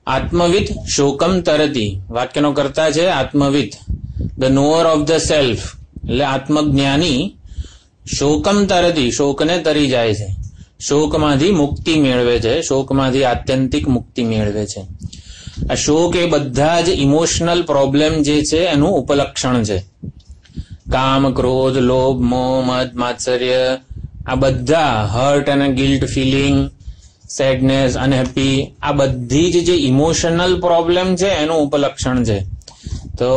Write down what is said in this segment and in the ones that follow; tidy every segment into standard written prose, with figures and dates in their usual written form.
આત્મવિદ શોકમ તરતી, વાક્યનો કર્તા છે આત્મવિદ, the knower of the self, એટલે આત્મજ્ઞાની શોકમ તરતી, શોકને તરી જાય છે, શોકમાંથી મુક્તિ મેળવે છે, શોકમાંથી આત્યંતિક મુક્તિ મેળવે છે. આ શોક એ બધા જ ઇમોશનલ પ્રોબ્લેમ જે છે એનું ઉપલક્ષણ છે. કામ, ક્રોધ, લોભ, મોહ, મદ, માત્સર્ય, આ બધા હર્ટ અને ગિલ્ટ ફિલિંગ, સેડનેસ, અનહેપી, આ બધી જ જે ઇમોશનલ પ્રોબ્લેમ છે એનું ઉપલક્ષણ છે. તો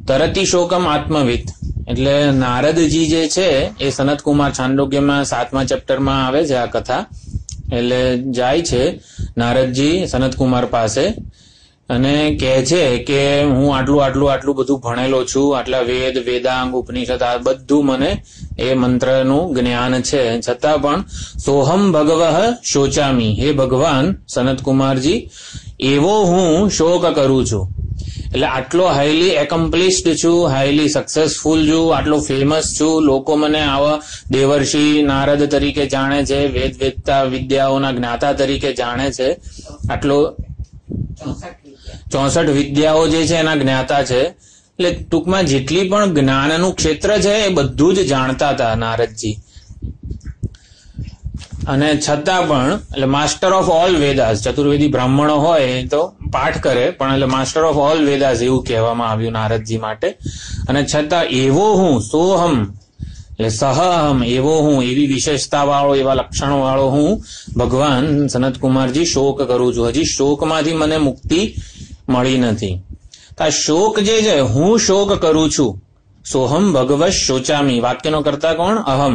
તરતી શોકમ આત્મવિદ એટલે નારદજી જે છે એ સનતકુમાર છાંદોગ્યમાં 7મા ચેપ્ટરમાં આવે છે આ કથા. એટલે જાય છે નારદજી સનતકુમાર પાસે અને કહે છે કે હું આટલું બધું ભણેલો છું, આટલા વેદ, વેદાંગ, ઉપનિષદ, આ બધું મને એ મંત્રનું જ્ઞાન છે, છતાં પણ સોહમ ભગવઃ શોચામી, હે ભગવાન સનતકુમારજી એવો હું શોક કરું છું. એટલે આટલો હાઈલી એકોમ્પ્લિશ્ડ છું, હાઈલી સક્સેસફુલ છું, આટલો ફેમસ છું, લોકો મને આવા દેવર્ષિ નારદ તરીકે જાણે છે, વેદતા વિદ્યાઓના જ્ઞાતા તરીકે જાણે છે, આટલો 64 વિદ્યાઓ જે છે એના જ્ઞાતા છે. એટલે ટૂંકમાં જેટલી પણ જ્ઞાનનું ક્ષેત્ર છે એ બધું જ જાણતા હતા નારદજી. અને છતાં પણ એટલે માસ્ટર ઓફ ઓલ વેદાસ, ચતુર્વેદી બ્રાહ્મણો હોય તો પાઠ કરે, પણ એટલે માસ્ટર ઓફ ઓલ વેદાસ એવું કહેવામાં આવ્યું નારદજી માટે. અને છતાં એવો હું સોહમ એટલે સહમ, એવો હું, એવી વિશેષતા વાળો, એવા લક્ષણો વાળો હું ભગવાન સનતકુમારજી શોક કરું છું. હજી શોકમાંથી મને મુક્તિ મળી નથી. આ શોક જે છે, હું શોક કરું છું, સોહમ ભગવત શોચામી, વાક્યનો કરતા કોણ? અહમ.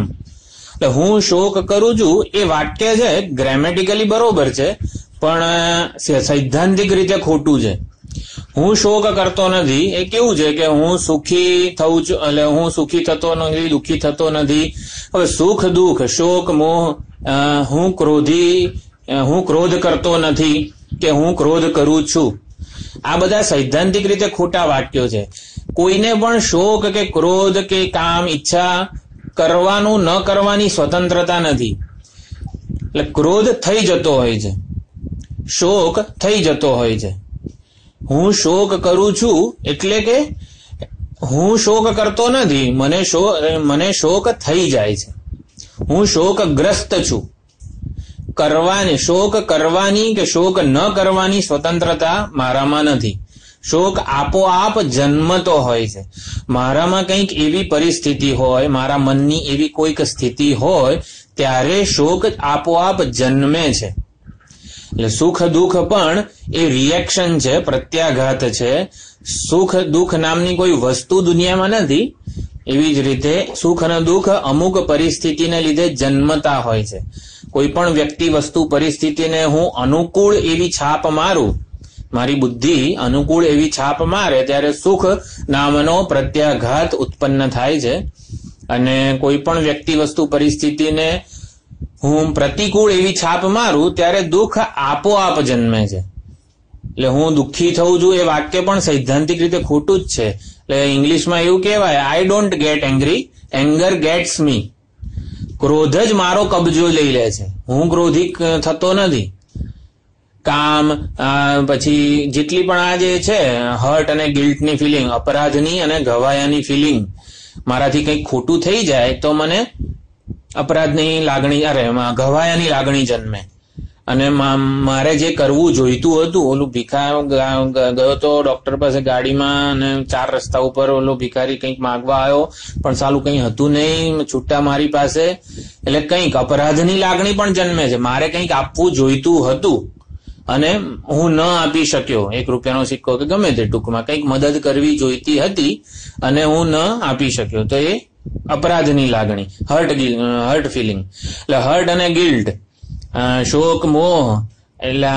એટલે હું શોક કરું છું એ વાક્ય છે ગ્રામેટિકલી બરોબર છે, પણ સૈદ્ધાંતિક રીતે ખોટું છે. હું શોક કરતો નથી એ કેવું છે કે હું સુખી થઉં છું, એટલે હું સુખી થતો નથી, દુઃખી થતો નથી. હવે સુખ, દુઃખ, શોક, મોહ, હું ક્રોધ કરતો નથી કે હું ક્રોધ કરું છું, આ બધા સૈદ્ધાંતિક રીતે ખોટા વાક્યો છે. કોઈને પણ શોક કે ક્રોધ કે કામ, ઈચ્છા કરવાનું ન કરવાની સ્વતંત્રતા નથી. એટલે ક્રોધ થઈ જતો હોય છે, શોક થઈ જતો હોય છે. હું શોક કરું છું એટલે કે હું શોક કરતો નથી, મને શોક થઈ જાય છે. હું શોકગ્રસ્ત છું. શોક કરવાની કે શોક ન કરવાની સ્વતંત્રતા મારામાં નથી. શોક આપોઆપ જન્મતો હોય છે. મારામાં કંઈક એવી પરિસ્થિતિ હોય, મારા મનની એવી કોઈક સ્થિતિ હોય ત્યારે શોક આપોઆપ જન્મે છે. એટલે સુખ દુઃખ પણ એ રિએક્શન છે, પ્રત્યાઘાત છે. સુખ દુઃખ નામની કોઈ વસ્તુ દુનિયામાં નથી. એવી જ રીતે સુખ અને દુઃખ અમુક પરિસ્થિતિને લીધે જન્મતા હોય છે. કોઈ પણ વ્યક્તિ, વસ્તુ, પરિસ્થિતિને હું અનુકૂળ એવી છાપ મારું, મારી બુદ્ધિ અનુકૂળ એવી છાપ મારે ત્યારે સુખ નામનો પ્રત્યાઘાત ઉત્પન્ન થાય છે. અને કોઈ પણ વ્યક્તિ, વસ્તુ, પરિસ્થિતિને હું પ્રતિકૂળ એવી છાપ મારું ત્યારે દુઃખ આપોઆપ જન્મે છે. એટલે હું દુઃખી થઉં છું એ વાક્ય પણ સૈદ્ધાંતિક રીતે ખોટું જ છે. એટલે ઇંગ્લિશમાં એવું કહેવાય, I don't get angry, anger gets me. ક્રોધ જ મારો કબજો લઈ લે છે, હું ક્રોધી થતો નથી. કામ, પછી જેટલી પણ આ જે છે હર્ટ અને ગિલ્ટની ફિલિંગ, અપરાધની અને ઘવાયાની ફિલિંગ, મારાથી કંઈક ખોટું થઈ જાય તો મને અપરાધની લાગણી, ઘવાયાની લાગણી જન્મે. અને મારે જે કરવું જોઈતું હતું, ઓલું ગયો તો ડોક્ટર પાસે ગાડીમાં અને 4 રસ્તા ઉપર ઓલો ભિખારી કંઈક માગવા આવ્યો, પણ સાલું કંઈ હતું નહીં, છૂટા મારી પાસે. એટલે કંઈક અપરાધની લાગણી પણ જન્મે છે. મારે કંઈક આપવું જોઈતું હતું અને હું ન આપી શક્યો. 1 રૂપિયાનો સિક્કો કે ગમે તે, ટૂંકમાં કંઈક મદદ કરવી જોઈતી હતી અને હું ન આપી શક્યો, તો એ અપરાધની લાગણી, હર્ટ ફિલિંગ. એટલે હર્ટ અને ગિલ્ટ, શોક, મોહ, એટલે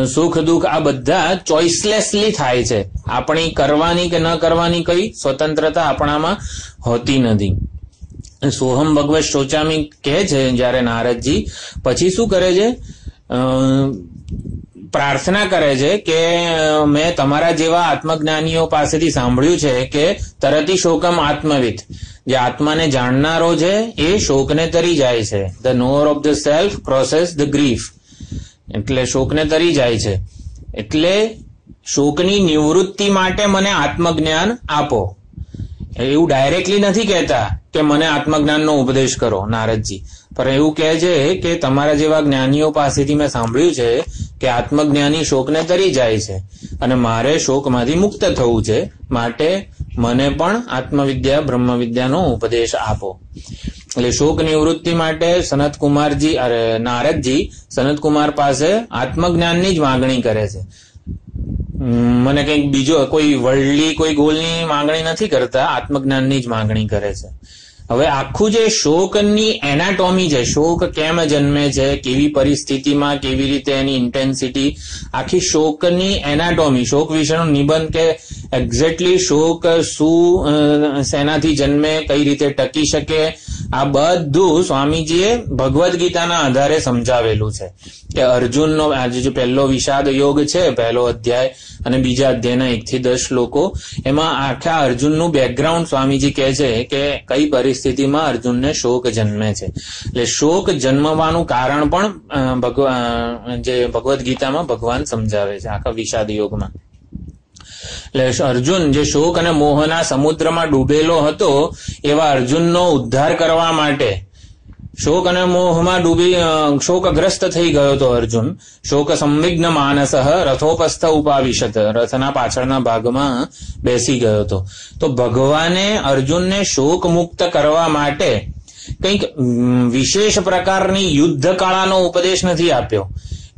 સુખ દુઃખ, આ બધા ચોઇસલેસલી થાય છે. આપણી કરવાની કે ન કરવાની કઈ સ્વતંત્રતા આપણામાં હોતી નથી. સોહમ ભગવત શોચામી કહે છે જયારે નારદજી, પછી શું કરે છે? પ્રાર્થના કરે છે કે મેં તમારા જેવા આત્મજ્ઞાનીઓ પાસેથી સાંભળ્યું છે કે તરતી શોકમ આત્મવિદ, જે આત્માને જાણનારો છે એ શોકને તરી જાય છે. The knower of the self crosses the grief, એટલે શોકને તરી જાય છે. એટલે શોકની નિવૃત્તિ માટે મને આત્મજ્ઞાન આપો. એવું ડાયરેક્ટલી નથી કહેતા કે મને આત્મજ્ઞાનનો ઉપદેશ કરો નારદજી, પણ એવું કહે છે કે તમારા જેવા જ્ઞાનીઓ પાસેથી મેં સાંભળ્યું છે કે આત્મજ્ઞાની શોકને તરી જાય છે અને મારે શોકમાંથી મુક્ત થવું છે, માટે મને પણ આત્મવિદ્યા બ્રહ્મવિદ્યાનો ઉપદેશ આપો. એટલે શોક નિવૃત્તિ માટે નારદજી સનતકુમાર પાસે આત્મજ્ઞાનની જ માંગણી કરે છે. મને કંઈક બીજો કોઈ વર્લ્ડલી કોઈ ગોલની માંગણી નથી કરતા, આત્મજ્ઞાનની જ માંગણી કરે છે. હવે આખું જે શોકની એનાટોમી છે, શોક કેમ જન્મે છે, કેવી પરિસ્થિતિમાં, કેવી રીતે એની ઇન્ટેન્સિટી, આખી શોકની એનાટોમી, શોક વિશેનો નિબંધ કે એક્ઝેક્ટલી શોક શું શેનાથી જન્મે, કઈ રીતે ટકી શકે, આ બધું સ્વામીજીએ ભગવદ્ ગીતાના આધારે સમજાવેલું છે. કે અર્જુનનો આજે જે પહેલો વિષાદ યોગ છે, પહેલો અધ્યાય અને બીજા અધ્યાયના 1 થી 10 શ્લોકો, એમાં આખા અર્જુનનું બેકગ્રાઉન્ડ સ્વામીજી કહે છે કે કઈ પરિસ્થિતિમાં અર્જુનને શોક જન્મે છે. એટલે શોક જન્મવાનું કારણ પણ જે ભગવદ્ ગીતામાં ભગવાન સમજાવે છે આખા વિષાદ યોગમાં. એટલે અર્જુન જે શોક અને મોહના સમુદ્રમાં ડૂબેલો હતો, એવા અર્જુનનો ઉદ્ધાર કરવા માટે શોક અને મોહમાં શોકગ્રસ્ત થઈ ગયો હતો અર્જુન. શોક સંવિઘ્ન માનસ રથોપસ્થ ઉપાવિશત, રથના પાછળના ભાગમાં બેસી ગયો હતો. તો ભગવાને અર્જુનને શોક મુક્ત કરવા માટે કંઈક વિશેષ પ્રકારની યુદ્ધ કળાનો ઉપદેશ નથી આપ્યો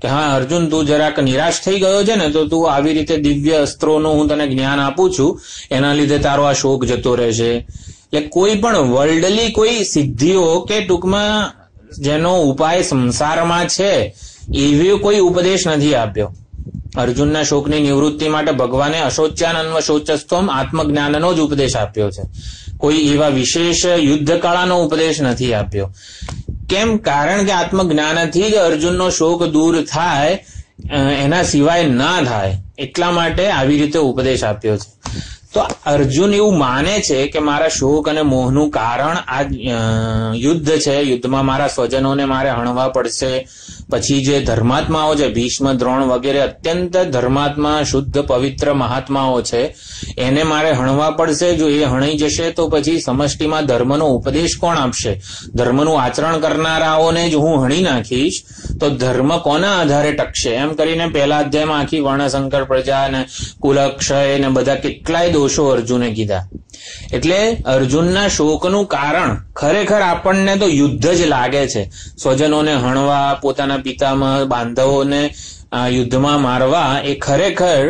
કે હા અર્જુન તું જરાક નિરાશ થઈ ગયો છે ને, તો તું આવી રીતે દિવ્ય અસ્ત્રોનું હું તને જ્ઞાન આપું છું, એના લીધે તારો આ શોક જતો રહેશે. એટલે કોઈ પણ વર્લ્ડલી કોઈ સિદ્ધિઓ કે ટૂંકમાં જેનો ઉપાય સંસારમાં છે એવી કોઈ ઉપદેશ નથી આપ્યો. અર્જુનના શોકની નિવૃત્તિ માટે ભગવાને અશોચ્યાનન્વ શોચસ્ત્વમ આત્મજ્ઞાનનો જ ઉપદેશ આપ્યો છે. કોઈ એવા વિશેષ યુદ્ધ કળાનો ઉપદેશ નથી આપ્યો. કેમ? કારણ કે આત્મજ્ઞાનથી જ અર્જુનનો શોક દૂર થાય, એના સિવાય ના થાય, એટલા માટે આવી રીતે ઉપદેશ આપ્યો છે. તો અર્જુન એવું માને છે કે મારા શોક અને મોહનું કારણ આ યુદ્ધ છે, યુદ્ધમાં મારા સ્વજનોને મારે હણવા પડશે. પછી જે ધર્માત્માઓ છે, ભીષ્મ, દ્રોણ વગેરે અત્યંત ધર્માત્મા, શુદ્ધ, પવિત્ર મહાત્માઓ છે, એને મારે હણવા પડશે. જો એ હણાઈ જશે તો પછી સમષ્ટિમાં ધર્મનો ઉપદેશ કોણ આપશે? ધર્મનું આચરણ કરનારાઓને જ હું હણી નાખીશ તો ધર્મ કોના આધારે ટકશે? એમ કરીને પહેલા અધ્યાયમાં આખી વર્ણશંકર પ્રજા ને કુલક્ષય ને બધા કેટલાય દોષો અર્જુને કીધા. એટલે અર્જુનના શોકનું કારણ ખરેખર આપણને તો યુદ્ધ જ લાગે છે. સ્વજનોને હણવા, પોતાના પિતામાં બાંધવોને યુદ્ધમાં મારવા, એ ખરેખર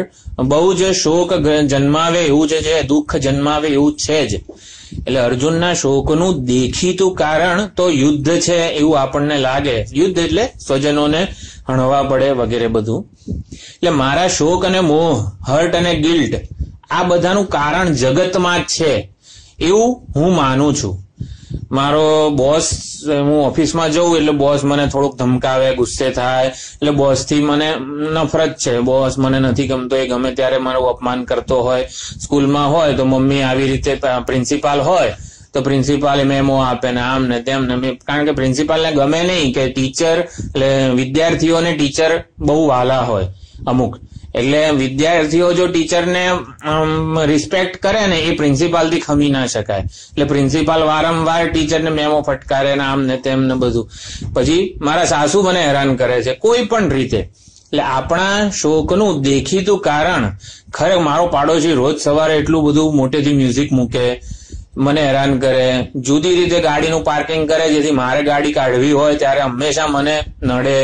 બહુ જ શોક જન્માવે એવું છે, દુઃખ જન્માવે એવું છે જ. એટલે અર્જુનના શોકનું દેખીતું કારણ તો યુદ્ધ છે એવું આપણને લાગે. યુદ્ધ એટલે સ્વજનોને હણવા પડે વગેરે બધું. એટલે મારા શોક અને મોહ, હર્ટ અને ગિલ્ટ, આ બધાનું કારણ જગતમાં જ છે એવું હું માનું છું. મારો બોસ, હું ઓફિસમાં જઉં એટલે બોસ મને થોડુંક ધમકાવે, ગુસ્સે થાય, એટલે બોસથી મને નફરત છે. બોસ મને નથી ગમતો, એ ગમે ત્યારે મારું અપમાન કરતો હોય. સ્કૂલમાં હોય તો મમ્મી આવી રીતે, પ્રિન્સિપાલ હોય તો પ્રિન્સિપાલે મેમો આપે ને આમ ને તેમ ને. કારણ કે પ્રિન્સિપાલને ગમે નહીં કે ટીચર, એટલે વિદ્યાર્થીઓને ટીચર બહુ વાલા હોય અમુક. એટલે વિદ્યાર્થીઓ જો ટીચરને રિસ્પેક્ટ કરે ને, એ પ્રિન્સિપાલથી ખમી ના શકાય. એટલે પ્રિન્સિપાલ વારંવાર ટીચરને મેમો ફટકારે ને આમ ને તેમ ને બધું. પછી મારા સાસુ મને હેરાન કરે છે કોઈ પણ રીતે. એટલે આપણા શોકનું દેખીતું કારણ ખરે મારો પાડોશી રોજ સવારે એટલું બધું મોટેથી મ્યુઝિક મૂકે, મને હેરાન કરે, જુદી રીતે ગાડીનું પાર્કિંગ કરે જેથી મારે ગાડી કાઢવી હોય ત્યારે હંમેશા મને નડે.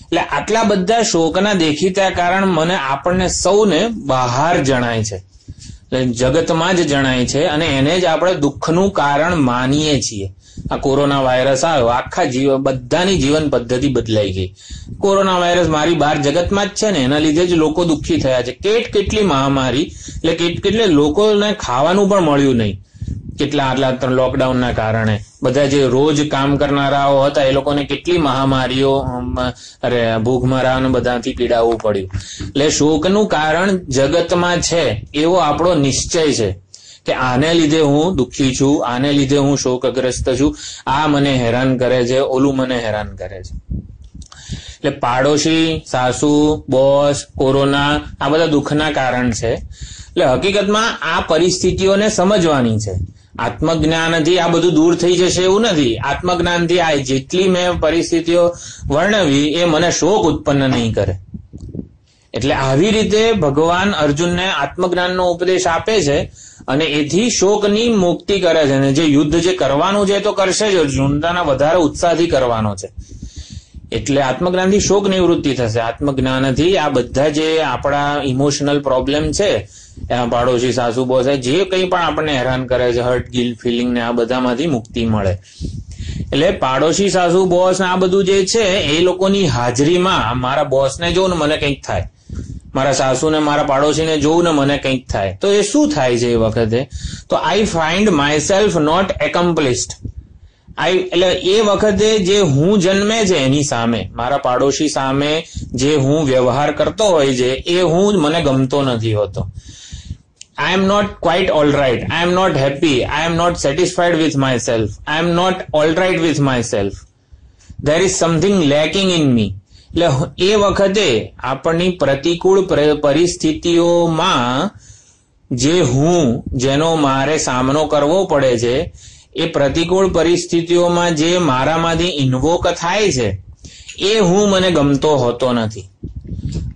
એટલે આટલા બધા શોકના દેખીતા કારણ મને આપણને સૌને બહાર જણાય છે, જગતમાં જ જણાય છે, અને એને જ આપણે દુઃખનું કારણ માનીએ છીએ. આ કોરોના વાયરસ આવ્યો, આખા બધાની જીવન પદ્ધતિ બદલાઈ ગઈ. કોરોના વાયરસ મારી બહાર જગતમાં જ છે ને, એના લીધે જ લોકો દુઃખી થયા છે. કેટલી મહામારી, એટલે કેટલે લોકોને ખાવાનું પણ મળ્યું નહીં. આટલા લોકડાઉનના કારણે બધા જે રોજ કામ કરનારાઓ હતા એ લોકોને કેટલી મહામારીઓ, ભૂખમરા ને બધાથી પીડાવવું પડ્યું. એટલે શોકનું કારણ જગતમાં છે એવો આપણો નિશ્ચય છે કે આને લીધે હું દુઃખી છું, આને લીધે હું શોકગ્રસ્ત છું, આ મને હેરાન કરે છે, ઓલું મને હેરાન કરે છે. એટલે પાડોશી, સાસુ, બોસ, કોરોના આ બધા દુઃખના કારણ છે. એટલે હકીકતમાં આ પરિસ્થિતિઓને સમજવાની છે. આત્મજ્ઞાનથી આ બધું દૂર થઈ જશે એવું નથી. આત્મજ્ઞાનથી આ જેટલી મેં પરિસ્થિતિઓ વર્ણવી એ મને શોક ઉત્પન્ન નહીં કરે. એટલે આવી રીતે ભગવાન અર્જુનને આત્મજ્ઞાનનો ઉપદેશ આપે છે અને એથી શોકની મુક્તિ કરે છે. અને જે યુદ્ધ જે કરવાનું છે તો કરશે જ, અર્જુનતાના વધારે ઉત્સાહથી કરવાનો છે. એટલે આત્મજ્ઞાનથી શોક નિવૃત્તિ થશે. આત્મજ્ઞાનથી આ બધા જે આપણા ઇમોશનલ પ્રોબ્લેમ છે, પાડોશી, સાસુ, બોસ, જે કંઈ પણ આપણને હેરાન કરે છે, હર્ટ, ગિલ્ટ ફિલિંગ ને આ બધામાંથી મુક્તિ મળે. એટલે પાડોશી, સાસુ, બોસ ને આ બધું જે છે એ લોકોની હાજરીમાં મારા બોસને જોઉં ને મને કંઈક થાય, મારા સાસુ ને મારા પાડોશીને જોઉં ને મને કંઈક થાય, તો એ શું થાય છે એ વખતે? તો આઈ ફાઇન્ડ માય સેલ્ફ નોટ એકોમ્પ્લિશ્ડ. એટલે એ વખતે જે હું જન્મે છે એની સામે, મારા પાડોશી સામે જે હું વ્યવહાર કરતો હોય છે એ હું મને ગમતો નથી હોતો. I am not quite all right. I am not happy. I am not satisfied with myself. I am not all right with myself. There is something lacking in me. એટલે એ વખતે આપણની પ્રતિકૂળ પરિસ્થિતિઓમાં જે હું જેનો મારે સામનો કરવો પડે છે, એ પ્રતિકૂળ પરિસ્થિતિઓમાં જે મારામાંથી ઇન્વોક થાય છે એ હું મને ગમતો હોતો નથી.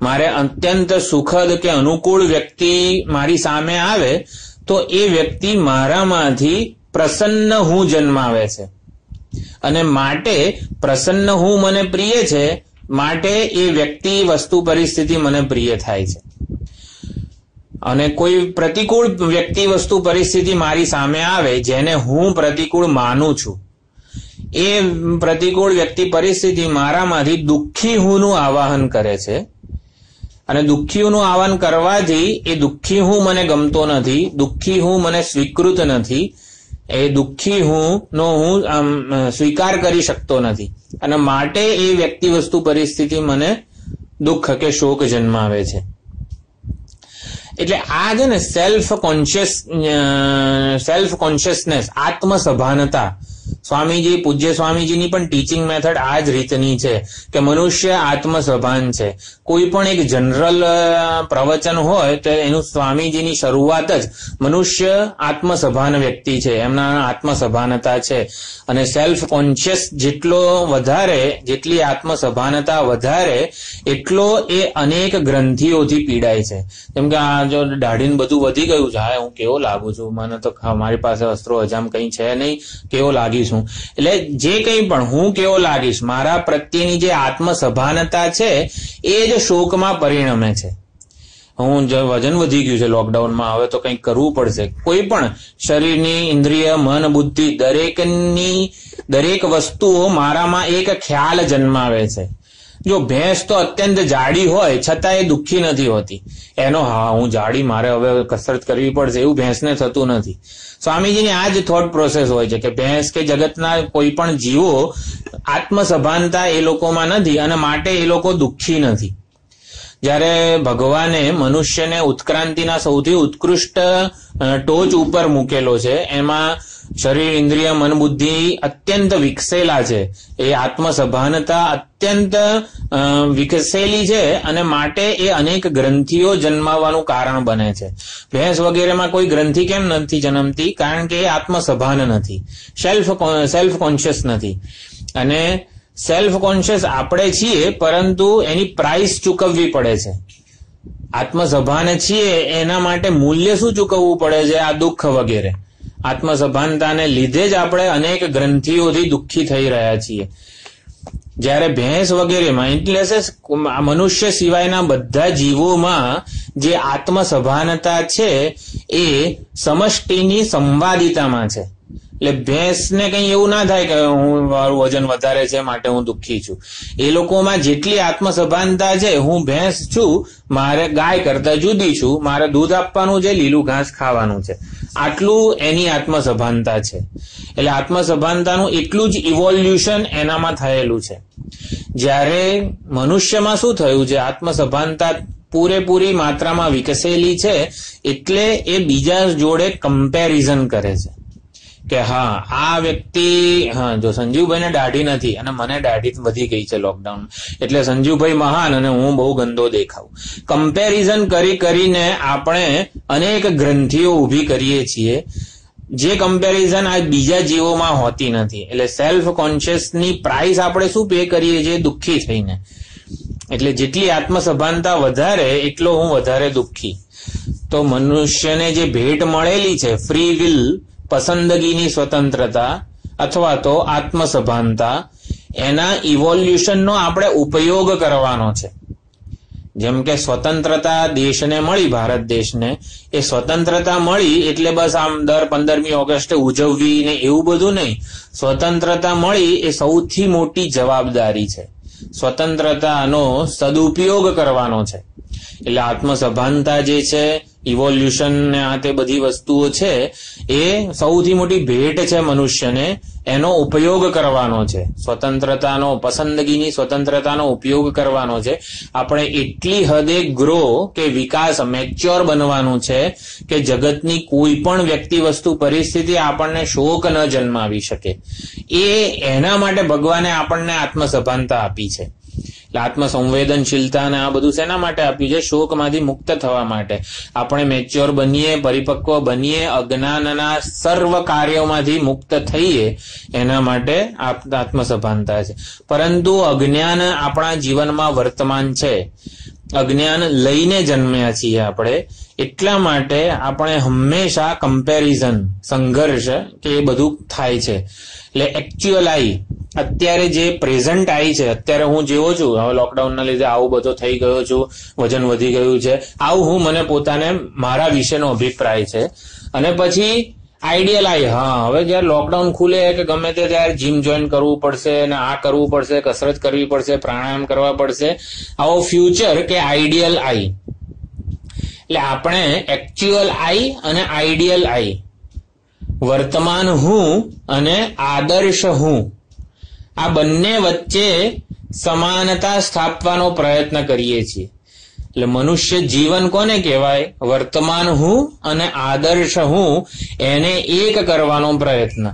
મારે અત્યંત સુખદ કે અનુકૂળ વ્યક્તિ મારી સામે આવે તો એ વ્યક્તિ મારામાંથી પ્રસન્ન હું જન્માવે છે અને માટે પ્રસન્ન હું મને પ્રિય છે, માટે એ વ્યક્તિ, વસ્તુ, પરિસ્થિતિ મને પ્રિય થાય છે. અને કોઈ પ્રતિકૂળ વ્યક્તિ, વસ્તુ, પરિસ્થિતિ મારી સામે આવે જેને હું પ્રતિકૂળ માનું છું, એ પ્રતિકૂળ વ્યક્તિ, પરિસ્થિતિ મારામાંથી દુઃખી હુંનું આવાહન કરે છે. અને દુઃખી હુંનું આવાહન કરવાથી એ દુઃખી હું મને ગમતો નથી, દુઃખી હું મને સ્વીકૃત નથી, એ દુઃખી હું નો હું સ્વીકાર કરી શકતો નથી અને માટે એ વ્યક્તિ, વસ્તુ, પરિસ્થિતિ મને દુઃખ કે શોક જન્માવે છે. એટલે આ છે ને સેલ્ફ કોન્શિયસનેસ, આત્મસભાનતા. સ્વામીજી, પૂજ્ય સ્વામીજીની પણ ટીચિંગ મેથડ આ જ રીતની છે કે મનુષ્ય આત્મસભાન છે. કોઈ પણ એક જનરલ પ્રવચન હોય તો એનું સ્વામીજીની શરૂઆત જ મનુષ્ય આત્મસભાન વ્યક્તિ છે, એમના આત્મસભાનતા છે. અને સેલ્ફ કોન્શિયસ જેટલો વધારે, જેટલી આત્મસભાનતા વધારે એટલો એ અનેક ગ્રંથિઓથી પીડાય છે. જેમ કે આ જો દાઢીને બધું વધી ગયું છે, હા હું કેવો લાગુ છું, મને તો મારી પાસે વસ્ત્રો હજામ કંઈ છે નહીં, કેવો લાગીશું. એટલે જે કંઈ પણ હું કેવો લાગીશ, મારા પ્રત્યેની જે આત્મસભાનતા છે એ જ શોકમાં પરિણમે છે. હું વજન વધી ગયું છે લોકડાઉનમાં, હવે તો કંઈક કરવું પડશે. કોઈ પણ શરીરની ઇન્દ્રિય, મન, બુદ્ધિ દરેક વસ્તુઓ મારામાં એક ખ્યાલ જન્માવે છે. જો ભેંસ તો અત્યંત જાડી હોય છતાં એ દુઃખી નથી હોતી. એનો હા હું જાડી, મારે હવે કસરત કરવી પડશે, એવું ભેંસને થતું નથી. સ્વામીજીની આ જ થોટ પ્રોસેસ હોય છે કે ભેંસ કે જગતના કોઈ પણ જીવો આત્મસભાનતા એ લોકોમાં નથી અને માટે એ લોકો દુઃખી નથી. જ્યારે ભગવાને મનુષ્યને ઉત્ક્રાંતિના સૌથી ઉત્કૃષ્ટ ટોચ ઉપર મૂકેલો છે, એમાં શરીર, ઇન્દ્રિય, મન, બુદ્ધિ અત્યંત વિકસેલા છે, એ આત્મસભાનતા અત્યંત વિકસેલી છે અને માટે એ અનેક ગ્રંથિઓ જન્માવાનું કારણ બને છે. ભેંસ વગેરેમાં કોઈ ગ્રંથિ કેમ નથી જન્મતી? કારણ કે એ આત્મસભાન નથી, સેલ્ફ કોન્શિયસ નથી. અને સેલ્ફ કોન્શિયસ આપણે છીએ, પરંતુ એની પ્રાઇસ ચૂકવવી પડે છે. આત્મસભાન છીએ એના માટે મૂલ્ય શું ચૂકવવું પડે છે? આ દુઃખ વગેરે. આત્મસભાનતાને લીધે જ આપણે અનેક ગ્રંથિઓથી દુઃખી થઈ રહ્યા છીએ. જ્યારે ભેંસ વગેરેમાં, એટલે મનુષ્ય સિવાયના બધા જીવોમાં જે આત્મસભાનતા છે એ સમષ્ટિની સંવાદિતામાં છે. એટલે ભેંસને કંઈ એવું ના થાય કે હું મારું વજન વધારે છે માટે હું દુઃખી છું. એ લોકોમાં જેટલી આત્મસભાનતા છે, હું ભેંસ છું, મારે ગાય કરતા જુદી છું, મારે દૂધ આપવાનું છે, લીલું ઘાસ ખાવાનું છે, આટલું એની આત્મસભાનતા છે. એટલે આત્મસભાનતાનું એટલું જ ઇવોલ્યુશન એનામાં થયેલું છે. જ્યારે મનુષ્યમાં શું થયું છે? આત્મસભાનતા પૂરેપૂરી માત્રામાં વિકસેલી છે એટલે એ બીજા જોડે કમ્પેરિઝન કરે છે કે હા આ વ્યક્તિ, હા જો સંજીવભાઈને દાઢી નથી અને મને દાઢી વધી ગઈ છે લોકડાઉન, એટલે સંજીવભાઈ મહાન અને હું બહુ ગંદો દેખાઉં. કમ્પેરિઝન કરીને આપણે અનેક ગ્રંથિઓ ઊભી કરીએ છીએ, જે કમ્પેરિઝન આ બીજા જીવોમાં હોતી નથી. એટલે સેલ્ફ કોન્શિયસની પ્રાઇસ આપણે શું પે કરીએ છીએ? દુઃખી થઈને. એટલે જેટલી આત્મસભાનતા વધારે એટલો હું વધારે દુઃખી. તો મનુષ્યને જે ભેટ મળેલી છે ફ્રી વિલ, પસંદગીની સ્વતંત્રતા અથવા તો આત્મસભાનતા, એના ઇવોલ્યુશનનો આપણે ઉપયોગ કરવાનો છે. જેમ કે સ્વતંત્રતા દેશને મળી, ભારત દેશને, એ સ્વતંત્રતા મળી એટલે બસ આમ દર 15મી ઓગસ્ટે ઉજવવી ને એવું બધું નહીં. સ્વતંત્રતા મળી એ સૌથી મોટી જવાબદારી છે. સ્વતંત્રતાનો સદુપયોગ કરવાનો છે. એટલે આત્મસભાનતા જે છે, ઇવોલ્યુશન ને આ તે બધી વસ્તુઓ છે, એ સૌથી મોટી ભેટ છે મનુષ્યને, એનો ઉપયોગ કરવાનો છે. સ્વતંત્રતાનો, પસંદગીની સ્વતંત્રતાનો ઉપયોગ કરવાનો છે. આપણે એટલી હદે ગ્રો કે વિકાસ, મેચ્યોર બનવાનું છે કે જગતની કોઈ પણ વ્યક્તિ, વસ્તુ, પરિસ્થિતિ આપણને શોક ન જન્માવી શકે. એના માટે ભગવાને આપણને આત્મસભાનતા આપી છે. એટલે આત્મસંવેદનશીલતા અને આ બધું શેના માટે આપ્યું છે? શોકમાંથી મુક્ત થવા માટે. આપણે મેચ્યોર બનીએ, પરિપક્વ બનીએ, અજ્ઞાનના સર્વ કાર્યોમાંથી મુક્ત થઈએ, એના માટે આત્મસભાનતા છે. પરંતુ અજ્ઞાન આપણા જીવનમાં વર્તમાન છે. અજ્ઞાન લઈને જન્મ્યા છીએ આપણે, એટલા માટે આપણે હંમેશા કમ્પેરિઝન, સંઘર્ષ કે એ બધું થાય છે. એટલે એકચ્યુઅલ આઈ, અત્યારે જે પ્રેઝન્ટ આઈ છે, અત્યારે હું જેવો છું, હવે લોકડાઉનના લીધે આવું બધો થઈ ગયો છું, વજન વધી ગયું છે, આવું હું મને પોતાને મારા વિશેનો અભિપ્રાય છે. અને પછી આઈડિયલ આઈ, હા હવે જયારે લોકડાઉન ખુલે કે ગમે તે ત્યારે જીમ જોઈન કરવું પડશે અને આ કરવું પડશે, કસરત કરવી પડશે, પ્રાણાયામ કરવા પડશે, આવો ફ્યુચર કે આઈડિયલ આઈ. એટલે આપણે એકચ્યુઅલ આઈ અને આઈડિયલ આઈ, વર્તમાન હું અને આદર્શ હું, આ બંને વચ્ચે સમાનતા સ્થાપવાનો પ્રયત્ન કરીએ છીએ. એટલે મનુષ્ય જીવન કોને કહેવાય? વર્તમાન હું અને આદર્શ હું, એને એક કરવાનો પ્રયત્ન.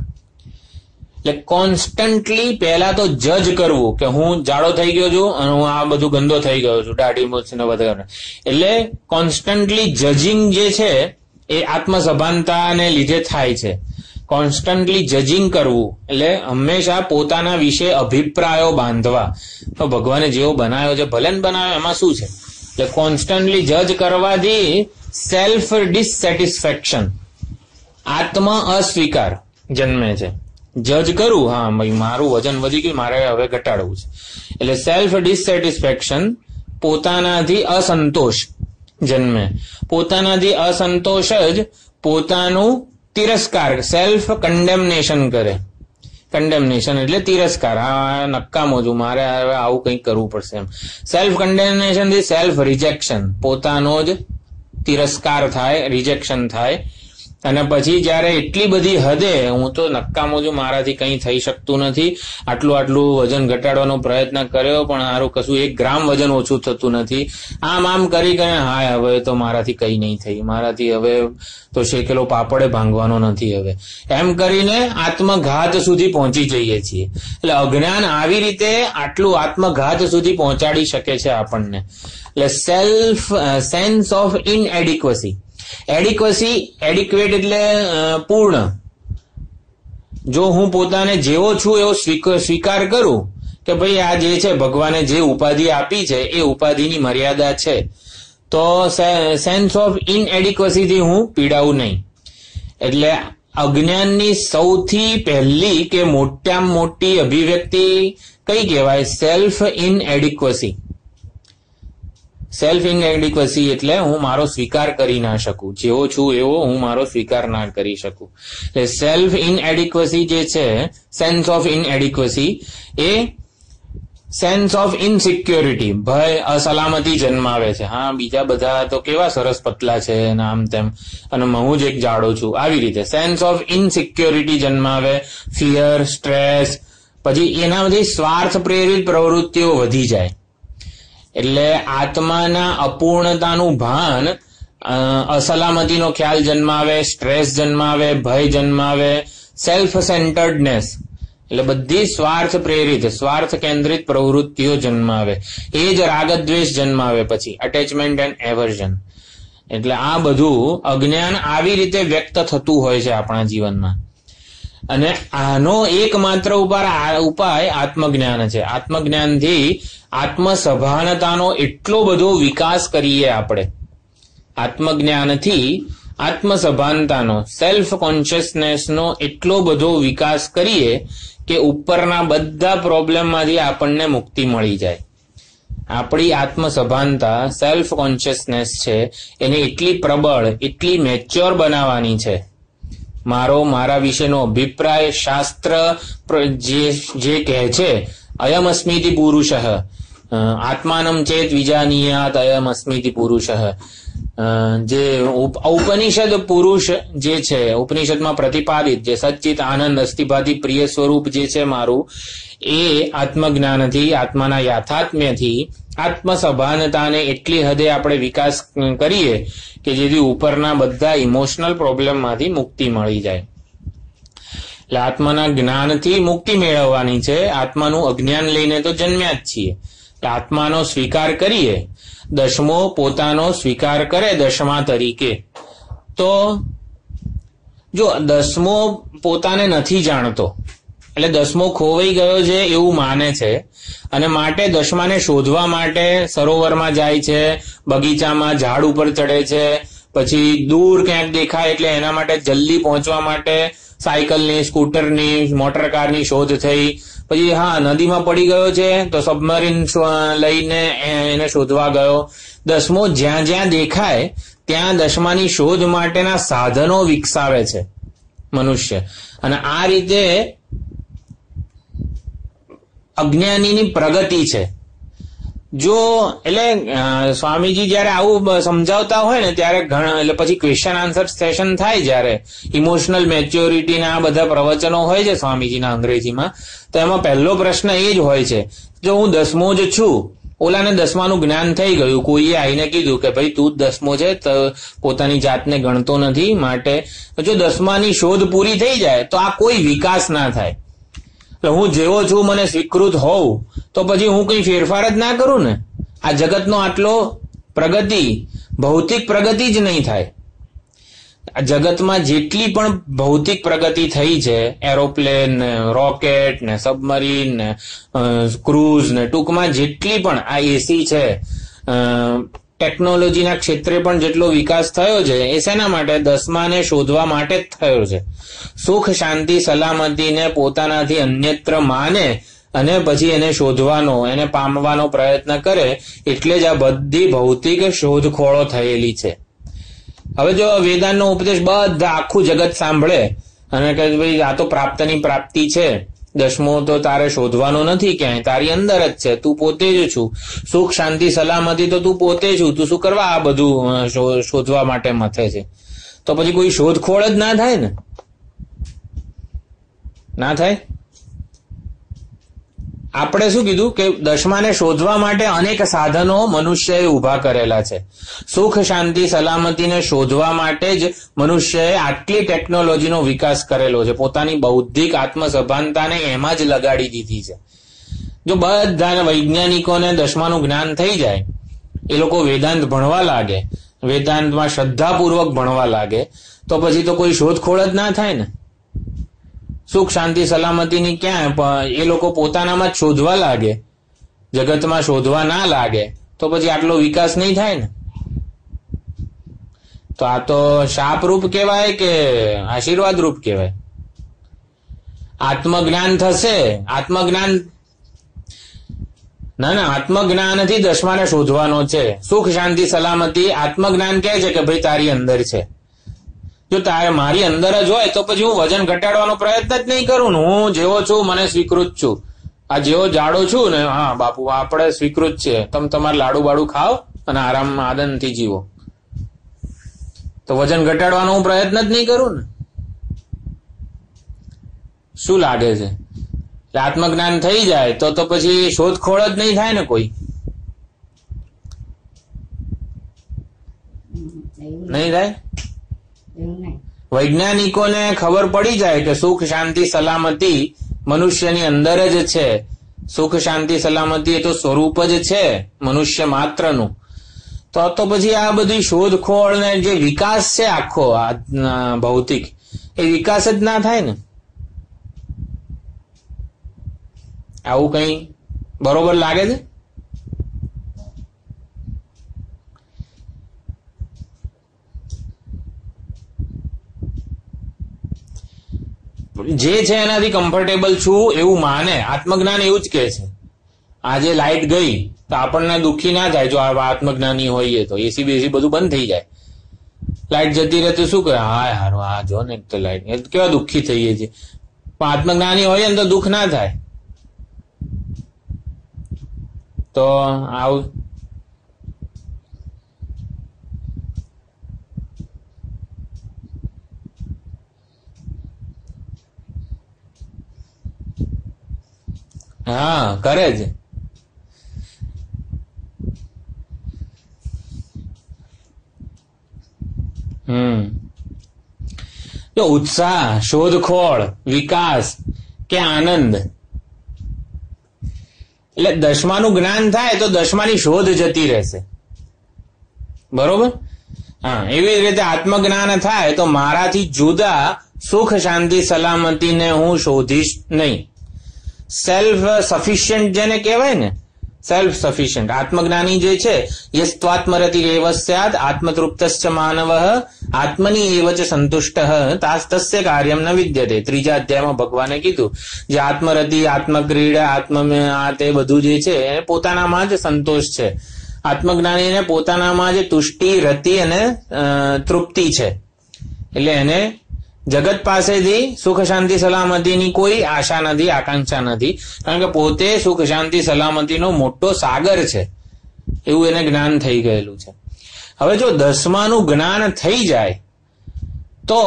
એટલે કોન્સ્ટન્ટલી પહેલા તો જજ કરવું કે હું જાડો થઈ ગયો છું અને હું આ બધું ગંદો થઈ ગયો છું, દાઢી મૂછ ને વધારે. એટલે કોન્સ્ટન્ટલી જજિંગ જે છે એ આત્મસભાનતાને લીધે થાય છે. કોન્સ્ટન્ટલી જજિંગ કરવું એટલે હંમેશા પોતાના વિશે અભિપ્રાયો બાંધવા. તો ભગવાને જેવો બનાવ્યો છે, ભલે ને બનાવ્યો, એમાં શું છે? એટલે કોન્સ્ટન્ટલી જજ કરવાથી સેલ્ફ ડિસસેટિસ્ફેક્શન, આત્મ અસ્વીકાર જન્મે છે. જજ કરું, હા ભાઈ મારું વજન વધી ગયું, મારે હવે ઘટાડવું છે. એટલે સેલ્ફ ડિસસેટિસ્ફેક્શન, પોતાનાથી અસંતોષ જન્મે. પોતાનાથી અસંતોષ જ પોતાનું તિરસ્કાર, સેલ્ફ કન્ડેમનેશન કરે. કન્ડેમનેશન એટલે તિરસ્કાર, હા નકામો છું, મારે હવે આવું કંઈક કરવું પડશે એમ. સેલ્ફ કન્ડેમનેશન થી સેલ્ફ રિજેક્શન, પોતાનો જ તિરસ્કાર થાય, રિજેક્શન થાય. અને પછી જયારે એટલી બધી હદે હું તો નકામો છું, મારાથી કંઈ થઈ શકતું નથી, આટલું વજન ઘટાડવાનો પ્રયત્ન કર્યો પણ સારું કશું 1 ગ્રામ વજન ઓછું થતું નથી, આમ કરી હાય હવે તો મારાથી કંઈ નહીં થઈ, મારાથી હવે તો શેકેલો પાપડે ભાંગવાનો નથી હવે, એમ કરીને આત્મઘાત સુધી પહોંચી જઈએ છીએ. એટલે અજ્ઞાન આવી રીતે આટલું આત્મઘાત સુધી પહોંચાડી શકે છે આપણને. એટલે સેલ્ફ સેન્સ ઓફ ઇનએડિક્વસી. એડિક્વેટ એટલે પૂર્ણ. જો હું પોતાને જેવો છું એવો સ્વીકાર કરું કે ભાઈ આ જે છે ભગવાને જે ઉપાધિ આપી છે એ ઉપાધિની મર્યાદા છે, તો સેન્સ ઓફ ઇનએડિક્વસી થી હું પીડાવું નહીં. એટલે અજ્ઞાનની સૌથી પહેલી કે મોટામાં મોટી અભિવ્યક્તિ કઈ કહેવાય? સેલ્ફ ઇનએડિક્વસી. સેલ્ફ ઇનએડિક્વસી એટલે હું મારો સ્વીકાર કરી ના શકું, જેવો છું એવો હું મારો સ્વીકાર ના કરી શકું. એટલે સેલ્ફ ઇનએડિક્વસી જે છે, sense of inadequacy, a sense of insecurity, ભય, અસલામતી જન્માવે છે. હા બીજા બધા તો કેવા સરસ પતલા છે આમ તેમ, અને હું જ એક જાડો છું, આવી રીતે સેન્સ ઓફ ઇનસિક્યોરિટી જન્માવે. ફિયર, સ્ટ્રેસ, પછી એનામાંથી સ્વાર્થ પ્રેરિત પ્રવૃત્તિઓ વધી જાય. એટલે આત્માના અપૂર્ણતાનું ભાન, અસલામતીનો ખ્યાલ જન્માવે, સ્ટ્રેસ જન્માવે, ભય જન્માવે, સેલ્ફ સેન્ટર્ડનેસ એટલે બધી સ્વાર્થ પ્રેરિત સ્વાર્થ કેન્દ્રિત પ્રવૃત્તિઓ જન્માવે, એ જ રાગદ્વેષ જન્માવે, પછી અટેચમેન્ટ એન્ડ એવર્ઝન. એટલે આ બધું અજ્ઞાન આવી રીતે વ્યક્ત થતું હોય છે આપણા જીવનમાં. અને આનો એકમાત્ર ઉપાય આત્મજ્ઞાન છે. આત્મજ્ઞાનથી આત્મસભાનતાનો એટલો બધો વિકાસ કરીએ આપણે. આત્મજ્ઞાનથી આત્મસભાનતાનો સેલ્ફ કોન્શિયસનેસનો એટલો બધો વિકાસ કરીએ કે ઉપરના બધા પ્રોબ્લેમમાંથી આપણને મુક્તિ મળી જાય. આપણી આત્મસભાનતા સેલ્ફ કોન્શિયસનેસ છે એને એટલી પ્રબળ, એટલી મેચ્યોર બનાવવાની છે. મારા વિશેનો અભિપ્રાય શાસ્ત્ર જે કહે છે, અયમ અસ્મિતિ પુરુષ, આત્માનમ ચેત વિજાનીયાત અયમ અસ્મિતિ પુરુષ, જે ઉપનિષદ પુરુષ જે છે, ઉપનિષદમાં પ્રતિપાદિત જે સચ્ચિત આનંદ અસ્થિભાતી પ્રિય સ્વરૂપ જે છે મારું, એ આત્મજ્ઞાનથી, આત્માના યાથાત્મ્યથી આત્મસભાનતાને એટલી હદે આપણે વિકાસ કરીએ કે જેથી ઉપરના બધા ઇમોશનલ પ્રોબ્લેમમાંથી મુક્તિ મળી જાય. એટલે આત્માના જ્ઞાનથી મુક્તિ મેળવવાની છે. આત્માનું અજ્ઞાન લઈને તો જન્મ્યા જ છીએ. આત્માનો સ્વીકાર કરીએ, દશમો પોતાનો સ્વીકાર કરે દશમા તરીકે. તો જો દસમો પોતાને નથી જાણતો, એટલે દસમો ખોવાઈ ગયો છે એવું માને છે, અને માટે દસમાને શોધવા માટે સરોવરમાં જાય છે, બગીચામાં ઝાડ ઉપર ચડે છે, પછી દૂર ક્યાંક દેખાય એટલે એના માટે જલ્દી પહોંચવા માટે સાયકલની, સ્કૂટરની, મોટર કારની શોધ થઈ. પછી નદીમાં પડી ગયો છે તો સબમરીન લઈને એને શોધવા ગયો. દસમો જ્યાં જ્યાં દેખાય ત્યાં દસમાની શોધ માટેના સાધનો વિકસાવે છે મનુષ્ય. અને આ રીતે અજ્ઞાનીની પ્રગતિ છે. જો એટલે સ્વામીજી જયારે આવું સમજાવતા હોય ને ત્યારે ઘણા, એટલે પછી ક્વેશ્ચન આન્સર સેશન થાય જયારે, ઇમોશનલ મેચ્યોરિટી ના આ બધા પ્રવચનો હોય છે સ્વામીજીના અંગ્રેજીમાં, તો એમાં પહેલો પ્રશ્ન એ જ હોય છે, જો હું દસમો જ છું, ઓલાને દસમાનું જ્ઞાન થઈ ગયું, કોઈએ આવીને કીધું કે ભાઈ તું દસમો છે, તો પોતાની જાતને ગણતો નથી, માટે જો દસમાની શોધ પૂરી થઈ જાય તો આ કોઈ વિકાસ ના થાય. હું જેવો છું મને સ્વીકૃત હોઉં તો પછી હું કઈ ફેરફાર જ ના કરું ને. આ જગતનો આટલો પ્રગતિ, ભૌતિક પ્રગતિ જ નહીં થાય. આ જગતમાં જેટલી પણ ભૌતિક પ્રગતિ થઈ છે, એરોપ્લેન ને, રોકેટ ને, સબમરીન ને, ક્રૂઝ ને, ટૂંકમાં જેટલી પણ આ એસી છે, ટેકનોલોજીના ક્ષેત્રે પણ જેટલો વિકાસ થયો છે એ શેના માટે? દસમાને શોધવા માટે જ થયો છે. સુખ, શાંતિ, સલામતીને પોતાનાથી અન્યત્ર માને અને પછી એને શોધવાનો, એને પામવાનો પ્રયત્ન કરે, એટલે જ આ બધી ભૌતિક શોધખોળો થયેલી છે. હવે જો વેદાંતનો ઉપદેશ બધા આખું જગત સાંભળે અને કહે ભાઈ આ તો પ્રાપ્તની પ્રાપ્તિ છે, દસમો તો તારે શોધવાનો નથી ક્યાંય, તારી અંદર જ છે, તું પોતે જ છું, સુખ, શાંતિ, સલામતી તો તું પોતે છું, તું શું કરવા આ બધું શોધવા માટે મથે છે? તો પછી કોઈ શોધખોળ જ ના થાય ને, ના થાય. આપણે શું કીધું કે દસમાને શોધવા માટે અનેક સાધનો મનુષ્યએ ઉભા કરેલા છે. સુખ, શાંતિ, સલામતીને શોધવા માટે જ મનુષ્યએ આટલી ટેકનોલોજીનો વિકાસ કરેલો છે, પોતાની બૌદ્ધિક આત્મસભાનતાને એમાં જ લગાડી દીધી છે. જો બધા વૈજ્ઞાનિકોને દસમાનું જ્ઞાન થઈ જાય, એ લોકો વેદાંત ભણવા લાગે, વેદાંતમાં શ્રદ્ધાપૂર્વક ભણવા લાગે, તો પછી તો કોઈ શોધખોળ જ ના થાય ને. સુખ, શાંતિ, સલામતીની ક્યાં, એ લોકો પોતાનામાં જ શોધવા લાગે, જગતમાં શોધવા ના લાગે, તો પછી આટલો વિકાસ નહીં થાય ને. તો આ તો શાપરૂપ કહેવાય કે આશીર્વાદ રૂપ કહેવાય? આત્મજ્ઞાન થશે, આત્મજ્ઞાન ના, આત્મજ્ઞાનથી દસમાને શોધવાનો છે. સુખ, શાંતિ, સલામતી આત્મજ્ઞાન કહે છે કે ભાઈ તારી અંદર છે. જો તારે મારી અંદર જ હોય તો પછી હું વજન ઘટાડવાનો પ્રયત્ન જ નહીં કરું ને. હું જેવો છું મને સ્વીકૃત છું, આ જેવો જાડો છું ને, હા બાપુ આપણે સ્વીકૃત છે, તમે તમારે લાડુ બાડુ ખાઓ અને આરામ આનંદથી જીવો, તો વજન ઘટાડવાનો હું પ્રયત્ન જ નહીં કરું ને. શું લાગે છે? આત્મજ્ઞાન થઈ જાય તો પછી શોધખોળ જ નહીં થાય ને કોઈ, નહીં થાય. વૈજ્ઞાનિકોને ખબર પડી જાય કે સુખ શાંતિ સલામતી મનુષ્યની અંદર જ છે, સુખ શાંતિ સલામતી એ તો સ્વરૂપ જ છે મનુષ્ય માત્રનું, તો પછી આ બધી શોધખોળ ને જે વિકાસ છે આખો ભૌતિક, એ વિકાસ જ ના થાય ને. આવું કઈ બરોબર લાગે છે? જે છે એનાથી કમ્ફર્ટેબલ છું એવું માને, આત્મજ્ઞાન એવું જ કે છે. આજે લાઇટ ગઈ તો આપણને દુઃખી ના થાય જો આત્મજ્ઞાની હોઈએ તો. એસી બેસી બધું બંધ થઈ જાય. લાઇટ જતી રહે તો શું કરે, હા હારું આ જો ને તો લાઇટ, કેવા દુઃખી થઈએ છીએ. પણ આત્મજ્ઞાની હોઈએ ને તો દુઃખ ના થાય. તો આવું હા કરે છે. જો ઉત્સાહ, શોધખોળ, વિકાસ કે આનંદ, એટલે દસમાનું જ્ઞાન થાય તો દસમાની શોધ જતી રહેશે, બરોબર? હા, એવી રીતે આત્મજ્ઞાન થાય તો મારાથી જુદા સુખ શાંતિ સલામતીને હું શોધીશ નહીં. સેલ્ફ સફિશિયન્ટ જેને કહેવાય ને, સેલ્ફ સફિશિયન્ટ આત્મજ્ઞાની જે છે, યસ્ત્વાત્મરતિ એવ સ્યાદ આત્મતૃપ્તશ્ચ માનવઃ આત્મની એવ ચ સંતુષ્ટઃ તસ્ય કાર્યમ ન વિદ્યતે. ત્રીજા અધ્યાયમાં ભગવાને કીધું જે આત્મરતિ, આત્મક્રીડા, આ તે બધું જે છે એ પોતાનામાં જ સંતોષ છે. આત્મજ્ઞાનીને પોતાનામાં જ તુષ્ટિ, રતિ અને તૃપ્તિ છે. એટલે એને જગત પાસેથી સુખ શાંતિ સલામતીની કોઈ આશા નથી, આકાંક્ષા નથી, કારણ કે પોતે સુખ શાંતિ સલામતીનો મોટો સાગર છે, એવું એને જ્ઞાન થઈ ગયેલું છે. હવે જો દસમાનું જ્ઞાન થઈ જાય તો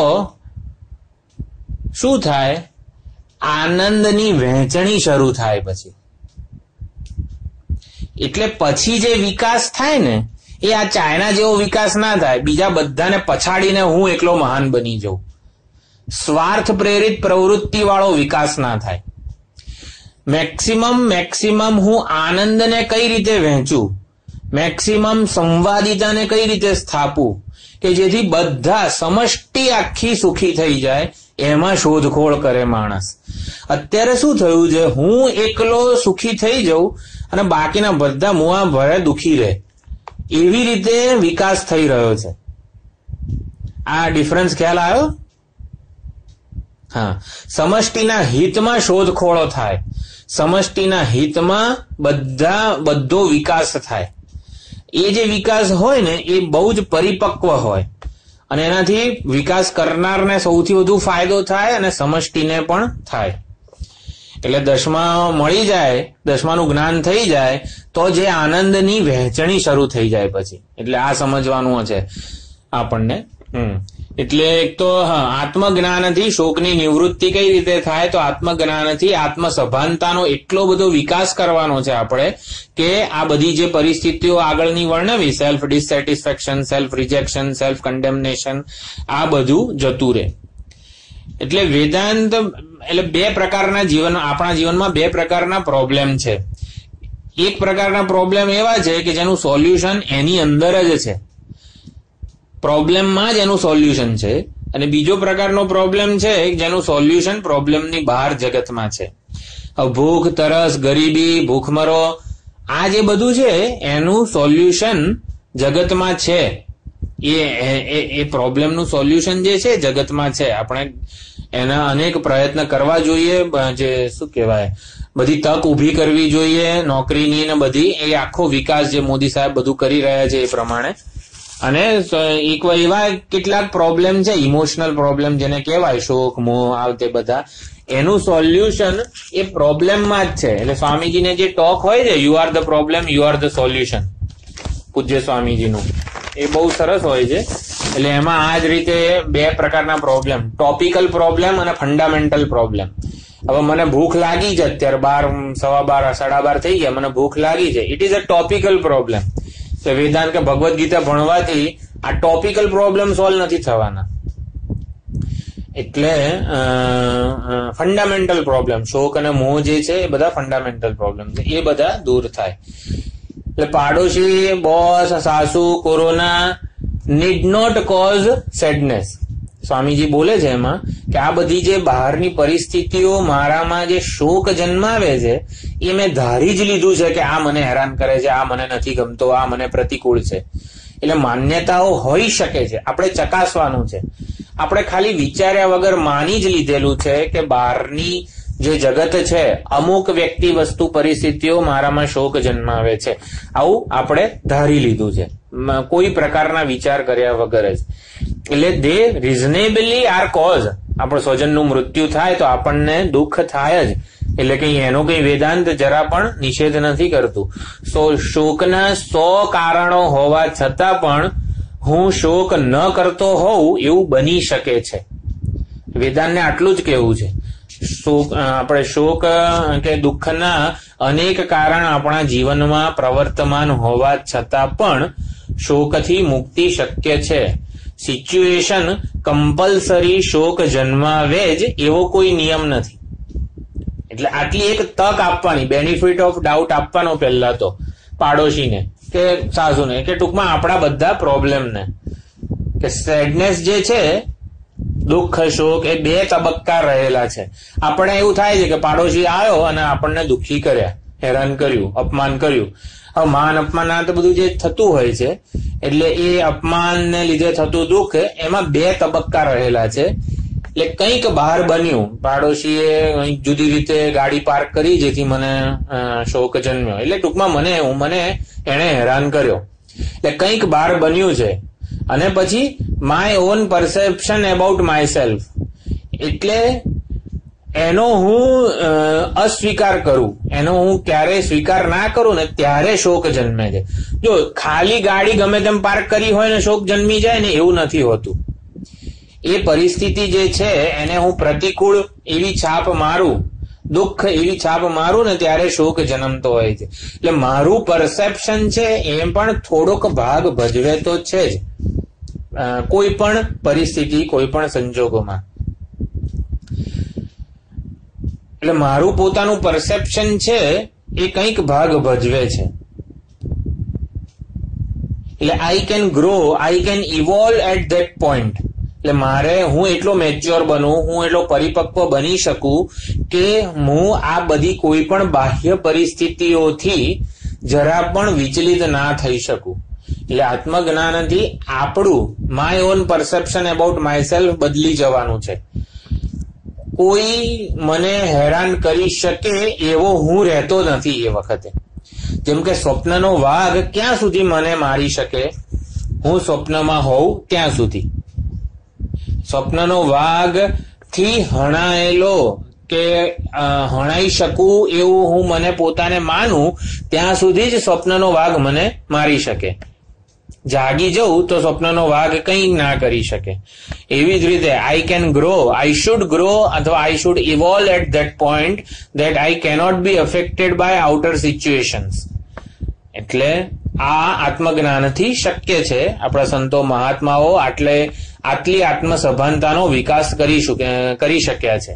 શું થાય? આનંદની વહેંચણી શરૂ થાય પછી. એટલે પછી જે વિકાસ થાય ને એ આ ચાઇના જેવો વિકાસ ના થાય, બીજા બધાને પછાડીને હું એકલો મહાન બની જાઉં. સ્વાર્થ પ્રેરિત પ્રવૃત્તિ વાળો વિકાસ ના થાય. મેક્સિમમ હું આનંદને કઈ રીતે વહેંચું, મેક્સિમમ સંવાદિતાને કઈ રીતે સ્થાપું કે જેથી બધા સમષ્ટિ આખી સુખી થઈ જાય, એમાં શોધખોળ કરે માણસ. અત્યારે શું થયું છે, હું એકલો સુખી થઈ જાઉં અને બાકીના બધા મુઆ ભરે દુખી રહે, એવી રીતે વિકાસ થઈ રહ્યો છે. આ ડિફરન્સ ખ્યાલ આવ્યો? હા, સમષ્ટિના હિતમાં શોધખોળો થાય, સમષ્ટિના હિતમાં બધો વિકાસ થાય. એ જે વિકાસ હોય ને એ બહુ જ પરિપક્વ હોય અને એનાથી વિકાસ કરનારને સૌથી વધુ ફાયદો થાય અને સમષ્ટિને પણ થાય. એટલે દસમા મળી જાય, દસમાનું જ્ઞાન થઈ જાય તો જે આનંદની વહેંચણી શરૂ થઈ જાય પછી. એટલે આ સમજવાનું છે આપણને. એટલે એક તો આત્મજ્ઞાનથી શોકની નિવૃત્તિ કઈ રીતે થાય? તો આત્મજ્ઞાનથી આત્મસભાનતાનો એટલો બધો વિકાસ કરવાનો છે આપણે કે આ બધી જે પરિસ્થિતિઓ આગળની વર્ણવી, સેલ્ફ ડિસસેટિસ્ફેક્શન, સેલ્ફ રિજેક્શન, સેલ્ફ કન્ડેમ્નેશન, આ બધું જતું રહે. એટલે વેદાંત એટલે બે પ્રકારના આપણા જીવનમાં બે પ્રકારના પ્રોબ્લેમ છે. એક પ્રકારના પ્રોબ્લેમ એવા છે કે જેનું સોલ્યુશન એની અંદર જ છે, પ્રોબ્લેમમાં જ એનું સોલ્યુશન છે, અને બીજો પ્રકારનો પ્રોબ્લેમ છે જેનું સોલ્યુશન પ્રોબ્લેમની બહાર જગતમાં છે. ભૂખ, તરસ, ગરીબી, ભૂખમરો, આ જે બધું છે એનું સોલ્યુશન જગતમાં છે. એ પ્રોબ્લેમનું સોલ્યુશન જે છે જગતમાં છે. આપણે એના અનેક પ્રયત્ન કરવા જોઈએ, જે શું કહેવાય, બધી તક ઊભી કરવી જોઈએ નોકરીની ને બધી. એ આખો વિકાસ જે મોદી સાહેબ બધું કરી રહ્યા છે એ પ્રમાણે. અને એવા કેટલાક પ્રોબ્લેમ છે, ઇમોશનલ પ્રોબ્લેમ જેને કહેવાય, શોક, મોહ, આ તે બધા, એનું સોલ્યુશન એ પ્રોબ્લેમમાં જ છે. એટલે સ્વામીજીને જે ટોક હોય છે, you are the problem, you are the solution, પૂજ્ય સ્વામીજીનું, એ બહુ સરસ હોય છે. એટલે એમાં આ જ રીતે બે પ્રકારના પ્રોબ્લેમ, ટોપિકલ પ્રોબ્લેમ અને ફંડામેન્ટલ પ્રોબ્લેમ. હવે મને ભૂખ લાગી છે, અત્યારે 12, 12:15, 12:30 થઈ ગયા, મને ભૂખ લાગી છે, it is a topical problem. તો વેદાંત કે ભગવદ ગીતા ભણવાથી આ ટોપિકલ પ્રોબ્લેમ સોલ્વ નથી થવાના. એટલે ફંડામેન્ટલ પ્રોબ્લેમ, શોક અને મોહ જે છે એ બધા ફંડામેન્ટલ પ્રોબ્લેમ છે, એ બધા દૂર થાય. એટલે પાડોશી, બોસ, સાસુ, corona need not cause sadness. Swamiji બોલે છે એમાં કે આ બધી જે બહારની પરિસ્થિતિઓ મારામાં જે શોક જન્માવે છે એ મેં ધારી જ લીધું છે કે આ મને હેરાન કરે છે, આ મને નથી ગમતો, આ મને પ્રતિકૂળ છે. એટલે માન્યતાઓ હોઈ શકે છે, આપણે ચકાસવાનું છે. આપણે ખાલી વિચાર્યા વગર માની જ લીધેલું છે કે બહારની જે જગત છે, અમુક વ્યક્તિ, વસ્તુ, પરિસ્થિતિઓ મારામાં શોક જન્માવે છે, આવું આપણે ધારી લીધું છે, કોઈ પ્રકારના વિચાર કર્યા વગર જ. એટલે દે રિઝનેબલી આર કોઝ. આપણું સ્વજનનું મૃત્યુ થાય તો આપણને દુઃખ થાય જ, એટલે કે એનો કઈ વેદાંત જરા પણ નિષેધ નથી કરતું. શોકના 100 કારણો હોવા છતાં પણ હું શોક ન કરતો હોઉં એવું બની શકે છે. વેદાંતને આટલું જ કહેવું છે. આપણે શોક કે દુઃખના અનેક કારણ આપણા જીવનમાં પ્રવર્તમાન હોવા છતાં પણ શોકથી મુક્તિ શક્ય છે. સિચ્યુએશન કમ્પલસરી શોક જન્માવે જ એવો કોઈ નિયમ નથી. એટલે આટલી એક તક આપવાની, બેનિફિટ ઓફ ડાઉટ આપવાનો પહેલા તો પાડોશીને કે સાસુને, કે ટૂંકમાં આપણા બધા પ્રોબ્લેમને, કે સેડનેસ જે છે, દુઃખ, શોક એ 2 તબક્કા રહેલા છે. આપણે એવું થાય છે કે પાડોશી આવ્યો અને આપણને દુઃખી કર્યા, હેરાન કર્યું, અપમાન કર્યું. હવે માન અપમાન આ તો બધું જે થતું હોય છે, એટલે એ અપમાનને લીધે થતું દુઃખ, એમાં 2 તબક્કા રહેલા છે. એટલે કંઈક બહાર બન્યું, પાડોશીએ કંઈક જુદી રીતે ગાડી પાર્ક કરી જેથી મને શોક જન્મ્યો, એટલે ટૂંકમાં મને એને હેરાન કર્યો, એટલે કંઈક બહાર બન્યું છે. અને પછી my own perception about my self, એટલે એનો હું અસ્વીકાર કરું, એનો હું ક્યારેય સ્વીકાર ના કરું ને ત્યારે શોક જન્મે છે. જો ખાલી ગાડી ગમે તેમ પાર્ક કરી હોય ને શોક જન્મી જાય ને, એવું નથી હોતું. એ પરિસ્થિતિ જે છે એને હું પ્રતિકૂળ એવી છાપ મારું, દુઃખ એવી છાપ મારું ને ત્યારે શોક જન્મતો હોય છે. એટલે મારું પરસેપ્શન છે એ પણ થોડોક ભાગ ભજવે તો છે જ, કોઈ પણ પરિસ્થિતિ, કોઈ પણ સંજોગોમાં. એટલે મારું પોતાનું પરસેપ્શન છે એ કંઈક ભાગ ભજવે છે. એટલે I can grow, I can evolve at that point. એટલે હું એટલો મેચ્યોર બનું, હું એટલો પરિપક્વ બની શકું કે હું આ બધી કોઈ પણ બાહ્ય પરિસ્થિતિઓથી જરા પણ વિચલિત ના થઈ શકું. એટલે આત્મજ્ઞાનથી આપણું my own perception about myself બદલી જવાનું છે. કોઈ મને હેરાન કરી શકે એવો હું રહેતો નથી એ વખતે. જેમ કે સ્વપ્નનો વાઘ ક્યાં સુધી મને મારી શકે? હું સ્વપ્નમાં હોઉં ત્યાં સુધી. સ્વપ્નનો વાઘ થી હણાયેલો કે હણાઈ શકું એવું હું મને પોતાને માનું ત્યાં સુધી જ સ્વપ્નનો વાઘ મને મારી શકે. જાગી જવું તો સ્વપ્નનો વાઘ કંઈ ના કરી શકે. એવી જ રીતે I can grow, I should grow અથવા I should evolve at that point that I cannot be affected by outer situations. એટલે આ આત્મજ્ઞાનથી શક્ય છે. આપણા સંતો મહાત્માઓ આટલી આત્મસભાનતાનો વિકાસ કરી શક્યા છે.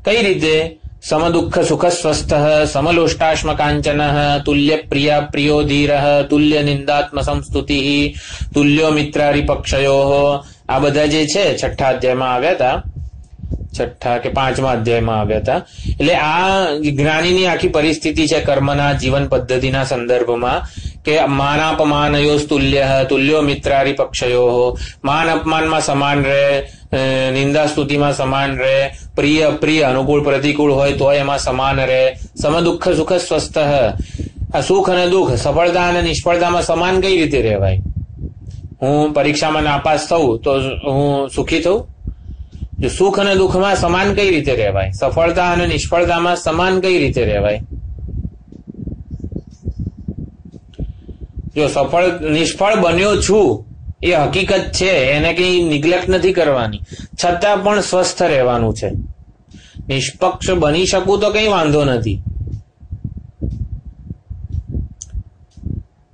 કઈ રીતે? સમદુઃખ સુખ સ્વસ્થ, સમલોષ્ટાશ્મ કાંચન, તુલ્ય પ્રિયા પ્રિયો ધીર, તુલ્ય નિંદાત્મ સંસ્તુતિ, તુલ્યો મિત્રારિપક્ષયો. આ બધા જે છે 6થા અધ્યાયમાં આવ્યા હતા, 6થા કે 5મા અધ્યાયમાં આવ્યા હતા. એટલે આ જ્ઞાનીની આખી પરિસ્થિતિ છે કર્મના જીવન પદ્ધતિના સંદર્ભમાં, કે માનાપમાનયો તુલ્ય, તુલ્યો મિત્રારિપક્ષયો. માન અપમાનમાં સમાન રહે, નિંદા સ્તુતિમાં સમાન રહે, પ્રિય પ્રિય અનુકૂળ પ્રતિકૂળ હોય તો એમાં સમાન રહે. સમદુઃખ સુખ સ્વસ્થ, આ સુખ અને દુઃખ, સફળતા અને નિષ્ફળતામાં સમાન કઈ રીતે રહેવાય? હું પરીક્ષામાં નાપાસ થઉં તો હું સુખી થઉં? જો સુખ અને દુઃખમાં સમાન કઈ રીતે રહેવાય? સફળતા અને નિષ્ફળતામાં સમાન કઈ રીતે રહેવાય? જો નિષ્ફળ બન્યો છું એ હકીકત છે, એને કઈ નિગ્લેક્ટ નથી કરવાની, છતાં પણ સ્વસ્થ રહેવાનું છે. નિષ્પક્ષ બની શકું તો કઈ વાંધો નથી.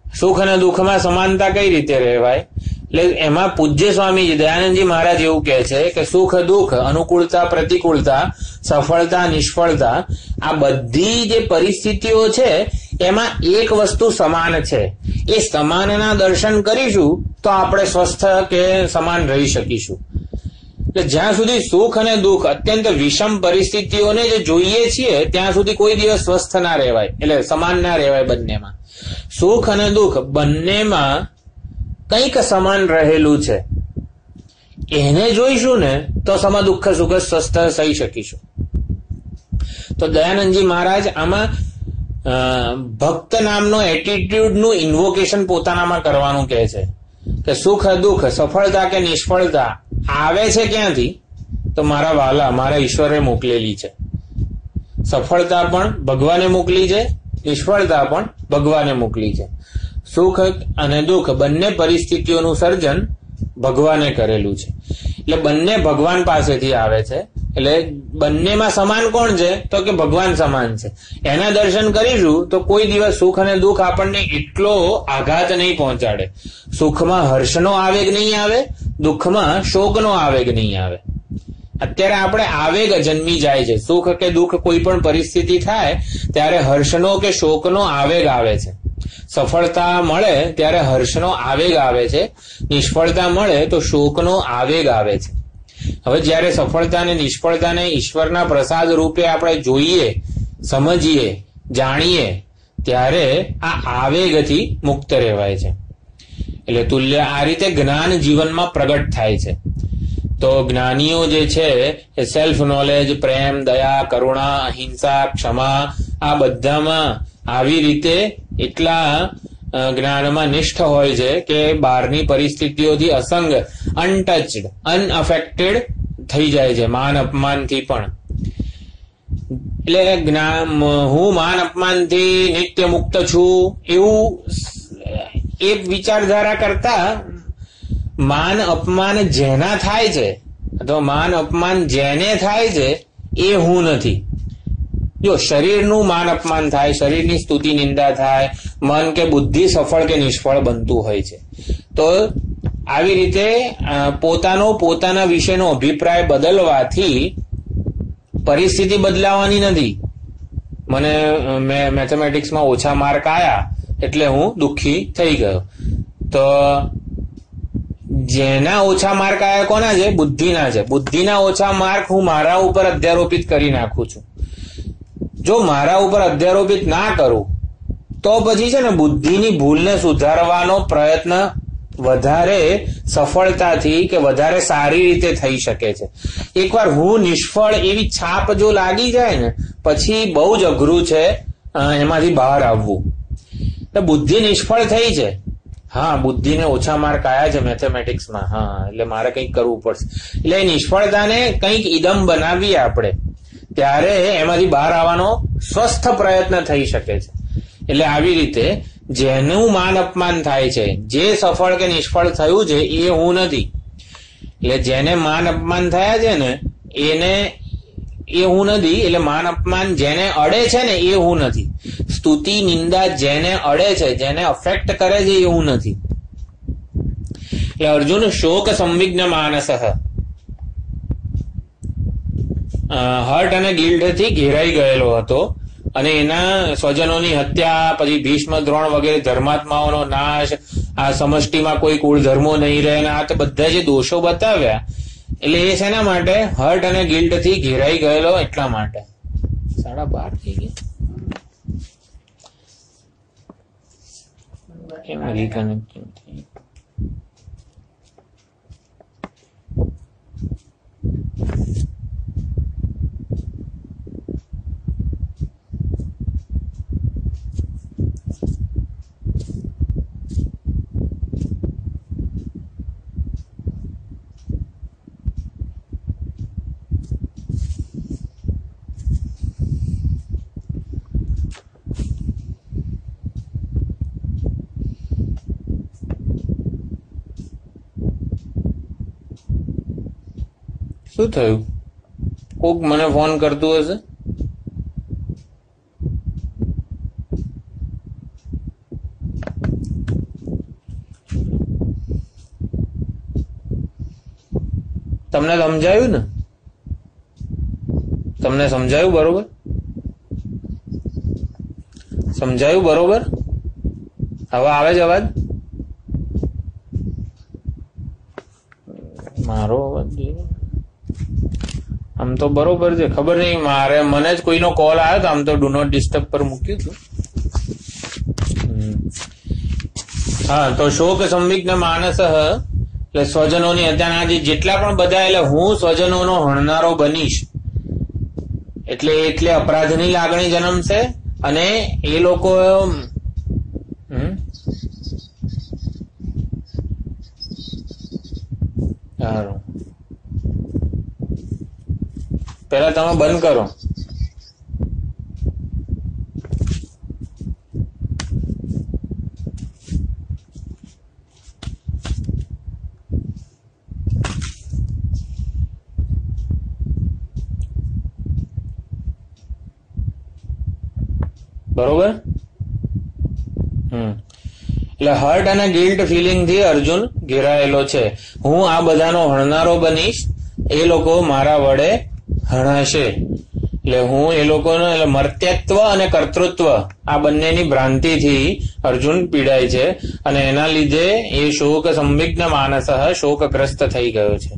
સુખ અને દુઃખમાં સમાનતા કઈ રીતે રહેવાય? એટલે એમાં પૂજ્ય સ્વામીજી દયાનંદજી મહારાજ એવું કહે છે કે સુખ દુઃખ, અનુકૂળતા પ્રતિકૂળતા, સફળતા નિષ્ફળતા, આ બધી જે પરિસ્થિતિઓ છે એમાં એક વસ્તુ સમાન છે. એ સમાનના દર્શન કરીશું તો આપણે સ્વસ્થ કે સમાન રહી શકીશું. એટલે જ્યાં સુધી સુખ અને દુઃખ અત્યંત વિષમ પરિસ્થિતિઓને જે જોઈએ છીએ ત્યાં સુધી કોઈ દિવસ સ્વસ્થ ના રહેવાય, એટલે સમાન ના રહેવાય બંનેમાં. સુખ અને દુઃખ બંનેમાં કંઈક સમાન રહેલું છે. એને જોઈશું ને તો સમા દુઃખ સુખ સ્વસ્થ થઈ શકીશું. તો દયાનંદજી મહારાજ આમાં ભક્ત નામનો એટીટ્યુડનું ઇન્વોકેશન પોતાનામાં કરવાનું કહે છે કે સુખ દુઃખ, સફળતા કે નિષ્ફળતા આવે છે ક્યાંથી? તો મારા વાલા, મારા ઈશ્વરે મોકલેલી છે. સફળતા પણ ભગવાને મોકલી છે, નિષ્ફળતા પણ ભગવાને મોકલી છે. સુખ અને દુઃખ બંને પરિસ્થિતિઓનું સર્જન ભગવાને કરેલું છે. એટલે બંને ભગવાન પાસેથી આવે છે. એટલે બંનેમાં સમાન કોણ છે? તો કે ભગવાન સમાન છે. એના દર્શન કરીશું તો કોઈ દિવસ સુખ અને દુઃખ આપણને એટલો આઘાત નહીં પહોંચાડે. સુખમાં હર્ષનો આવેગ નહીં આવે, દુઃખમાં શોકનો આવેગ નહીં આવે. અત્યારે આપણે આવેગ જન્મી જાય છે. સુખ કે દુઃખ કોઈ પણ પરિસ્થિતિ થાય ત્યારે હર્ષનો કે શોકનો આવેગ આવે છે. સફળતા મળે ત્યારે હર્ષનો આવેગ આવે છે, નિષ્ફળતા મળે તો શોકનો આવેગ આવે છે. હવે જ્યારે સફળતા અને નિષ્ફળતાને ઈશ્વરના પ્રસાદ રૂપે આપણે જોઈએ, સમજીએ, જાણીએ ત્યારે આ આવેગથી મુક્ત રહેવાય છે. એટલે તુલ્ય આ રીતે જ્ઞાન જીવનમાં પ્રગટ થાય છે. તો જ્ઞાનીઓ જે છે એ સેલ્ફ નોલેજ, પ્રેમ, દયા, કરુણા, અહિંસા, ક્ષમા આ બધામાં આવી રીતે એટલા જ્ઞાનમાં નિષ્ઠ હોય છે કે બહારની પરિસ્થિતિઓથી અસંગ, અનટચડ, અનઅફેક્ટેડ થઈ જાય છે, માન અપમાનથી પણ. એટલે હું માન અપમાનથી નિત્ય મુક્ત છું એવું એ વિચારધારા કરતા માન અપમાન જેના થાય છે અથવા માન અપમાન જેને થાય છે એ હું નથી. જો શરીરનું માન અપમાન થાય, શરીરની સ્તુતિ નિંદા થાય, મન કે બુદ્ધિ સફળ કે નિષ્ફળ બનતું હોય છે. તો આવી રીતે પોતાના વિશેનો અભિપ્રાય બદલવાથી પરિસ્થિતિ બદલાવાની નથી. મને મેથેમેટિક્સમાં ઓછા માર્ક આવ્યા એટલે હું દુઃખી થઈ ગયો. તો જેના ઓછા માર્ક આવ્યા કોના છે? બુદ્ધિના છે. બુદ્ધિના ઓછા માર્ક હું મારા ઉપર અધ્યારોપિત કરી નાખું છું. જો મારા ઉપર અધ્યારોપિત ના કરું તો પછી છે ને બુદ્ધિની ભૂલને સુધારવાનો પ્રયત્ન વધારે સફળતાથી કે વધારે સારી રીતે થઈ શકે છે. એકવાર હું નિષ્ફળ એવી છાપ જો લાગી જાય ને પછી બહુ જ અઘરું છે એમાંથી બહાર આવવું. તો બુદ્ધિ નિષ્ફળ થઈ છે, હા બુદ્ધિને ઓછા માર્ક આવ્યા છે મેથેમેટિક્સમાં, હા એટલે મારે કંઈક કરવું પડશે. એટલે નિષ્ફળતાને કંઈક ઇદમ બનાવીએ આપણે ત્યારે એમાંથી બહાર આવવાનો સ્વસ્થ પ્રયત્ન થઈ શકે છે. એટલે આવી રીતે જેનું માન અપમાન થાય છે, જે સફળ કે નિષ્ફળ થયું છે એ હું નથી. એટલે જેને માન અપમાન થયા છે ને એને એ હું નથી. એટલે માન અપમાન જેને અડે છે ને એ હું નથી. સ્તુતિ નિંદા જેને અડે છે, જેને અફેક્ટ કરે છે એ હું નથી. એટલે અર્જુન શોક સંવિઘ્ન માનસ હર્ટ અને ગિલ્ટથી ઘેરાઈ ગયેલો હતો અને એના સ્વજનોની હત્યા, પછી ભીષ્મ, દ્રોણ વગેરે ધર્માત્માઓનો નાશ, આ સમષ્ટિમાં કોઈ કુળ ધર્મો નહીં રહે, આ તો બધા જે દોષો બતાવ્યા એટલે એ શેના માટે? હર્ટ અને ગિલ્ટથી ઘેરાઈ ગયેલો એટલા માટે. 12:30 થઈ ગયા. કેમ રિકનેક્ટિંગ થઈ? શું થયું? કોક મને ફોન કરતું હશે? તમને સમજાયું ને? તમને સમજાયું બરોબર? સમજાયું બરોબર? હવે આવે છે અવાજ? મારો અવાજ આમ તો બરોબર છે, ખબર નહીં મને જ કોઈનો કોલ આવ્યો તો આમ તો ડુ નોટ ડિસ્ટર્બ પર મૂક્યું હતું. હા, તો શોક સંવિગ્ન માનસ એટલે સ્વજનોની અત્યારના જેટલા પણ બધા, એટલે હું સ્વજનોનો હણનારો બનીશ એટલે અપરાધની લાગણી જન્મશે અને એ લોકો સારું, પેલા તમે બંધ કરો. બરોબર? એટલે હર્ટ અને ગિલ્ટ ફિલિંગ થી અર્જુન ઘેરાયેલો છે. હું આ બધાનો હણનારો બનીશ, એ લોકો મારા વડે હણાશે. એટલે હું એ લોકોનો એટલે મર્ત્યત્વ અને કર્તૃત્વ આ બંનેની ભ્રાંતિથી અર્જુન પીડાય છે અને એના લીધે એ શોક સંવિગ્ન માનસ શોકગ્રસ્ત થઈ ગયો છે.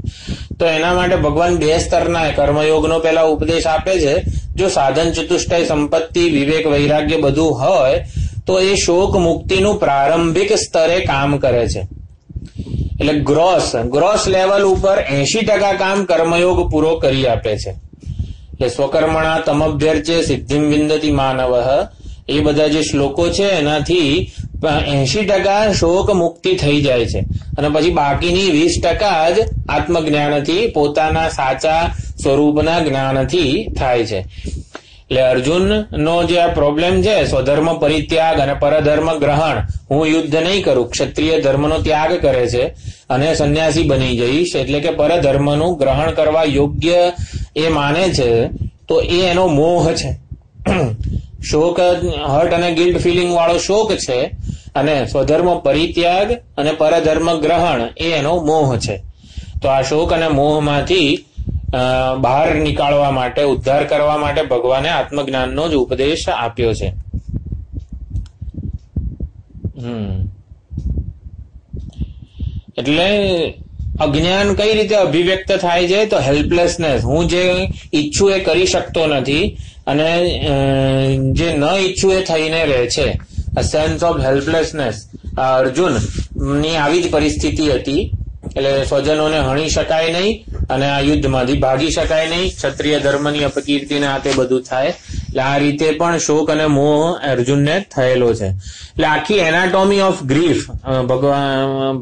તો એના માટે ભગવાન 2 સ્તરના કર્મયોગનો પેલા ઉપદેશ આપે છે. જો સાધન ચતુષ્ટય સંપત્તિ વિવેક વૈરાગ્ય બધું હોય તો એ શોક મુક્તિનું પ્રારંભિક સ્તરે કામ કરે છે. એટલે ગ્રોસ લેવલ ઉપર 80% કામ કર્મયોગ પૂરો કરી આપે છે. એટલે સ્વકર્મણા તમભ્યર્ચે સિદ્ધિમ વિંદતિ માનવ, એ બધા જે શ્લોકો છે એનાથી 80% શોક મુક્તિ થઈ જાય છે અને પછી બાકીની 20% જ આત્મજ્ઞાનથી પોતાના સાચા સ્વરૂપના જ્ઞાનથી થાય છે. એટલે અર્જુન નો જે આ પ્રોબ્લેમ છે, સ્વધર્મ પરિત્યાગ અને પરધર્મ ગ્રહણ, હું યુદ્ધ નહીં કરું, ક્ષત્રિય ધર્મનો ત્યાગ કરે છે અને સંન્યાસી બની જઈશ, એટલે કે પરધર્મનું ગ્રહણ કરવા યોગ્ય એ માને છે, તો એ એનો મોહ છે. શોક હર્ટ અને ગિલ્ટ ફિલિંગ વાળો શોક છે અને સ્વધર્મ પરિત્યાગ અને પરધર્મ ગ્રહણ એ એનો મોહ છે. તો આ શોક અને મોહમાંથી બહાર નીકાળવા માટે, ઉદ્ધાર કરવા માટે ભગવાને આત્મજ્ઞાનનો જ ઉપદેશ આપ્યો છે. એટલે અજ્ઞાન કઈ રીતે અભિવ્યક્ત થાય છે? તો હેલ્પલેસનેસ, હું જે ઈચ્છું એ કરી શકતો નથી અને જે ન ઈચ્છું એ થઈને રહે છે. a sense of helplessness. Arjun ની આવી જ પરિસ્થિતિ હતી. એટલે સ્વજનોને હણી શકાય નહીં અને આ યુદ્ધમાંથી ભાગી શકાય નહીં, ક્ષત્રિય ધર્મની અપકીર્તિને આ તે બધું થાય. એટલે આ રીતે પણ શોક અને મોહ અર્જુનને થયેલો છે. એટલે આખી એનાટોમી ઓફ ગ્રીફ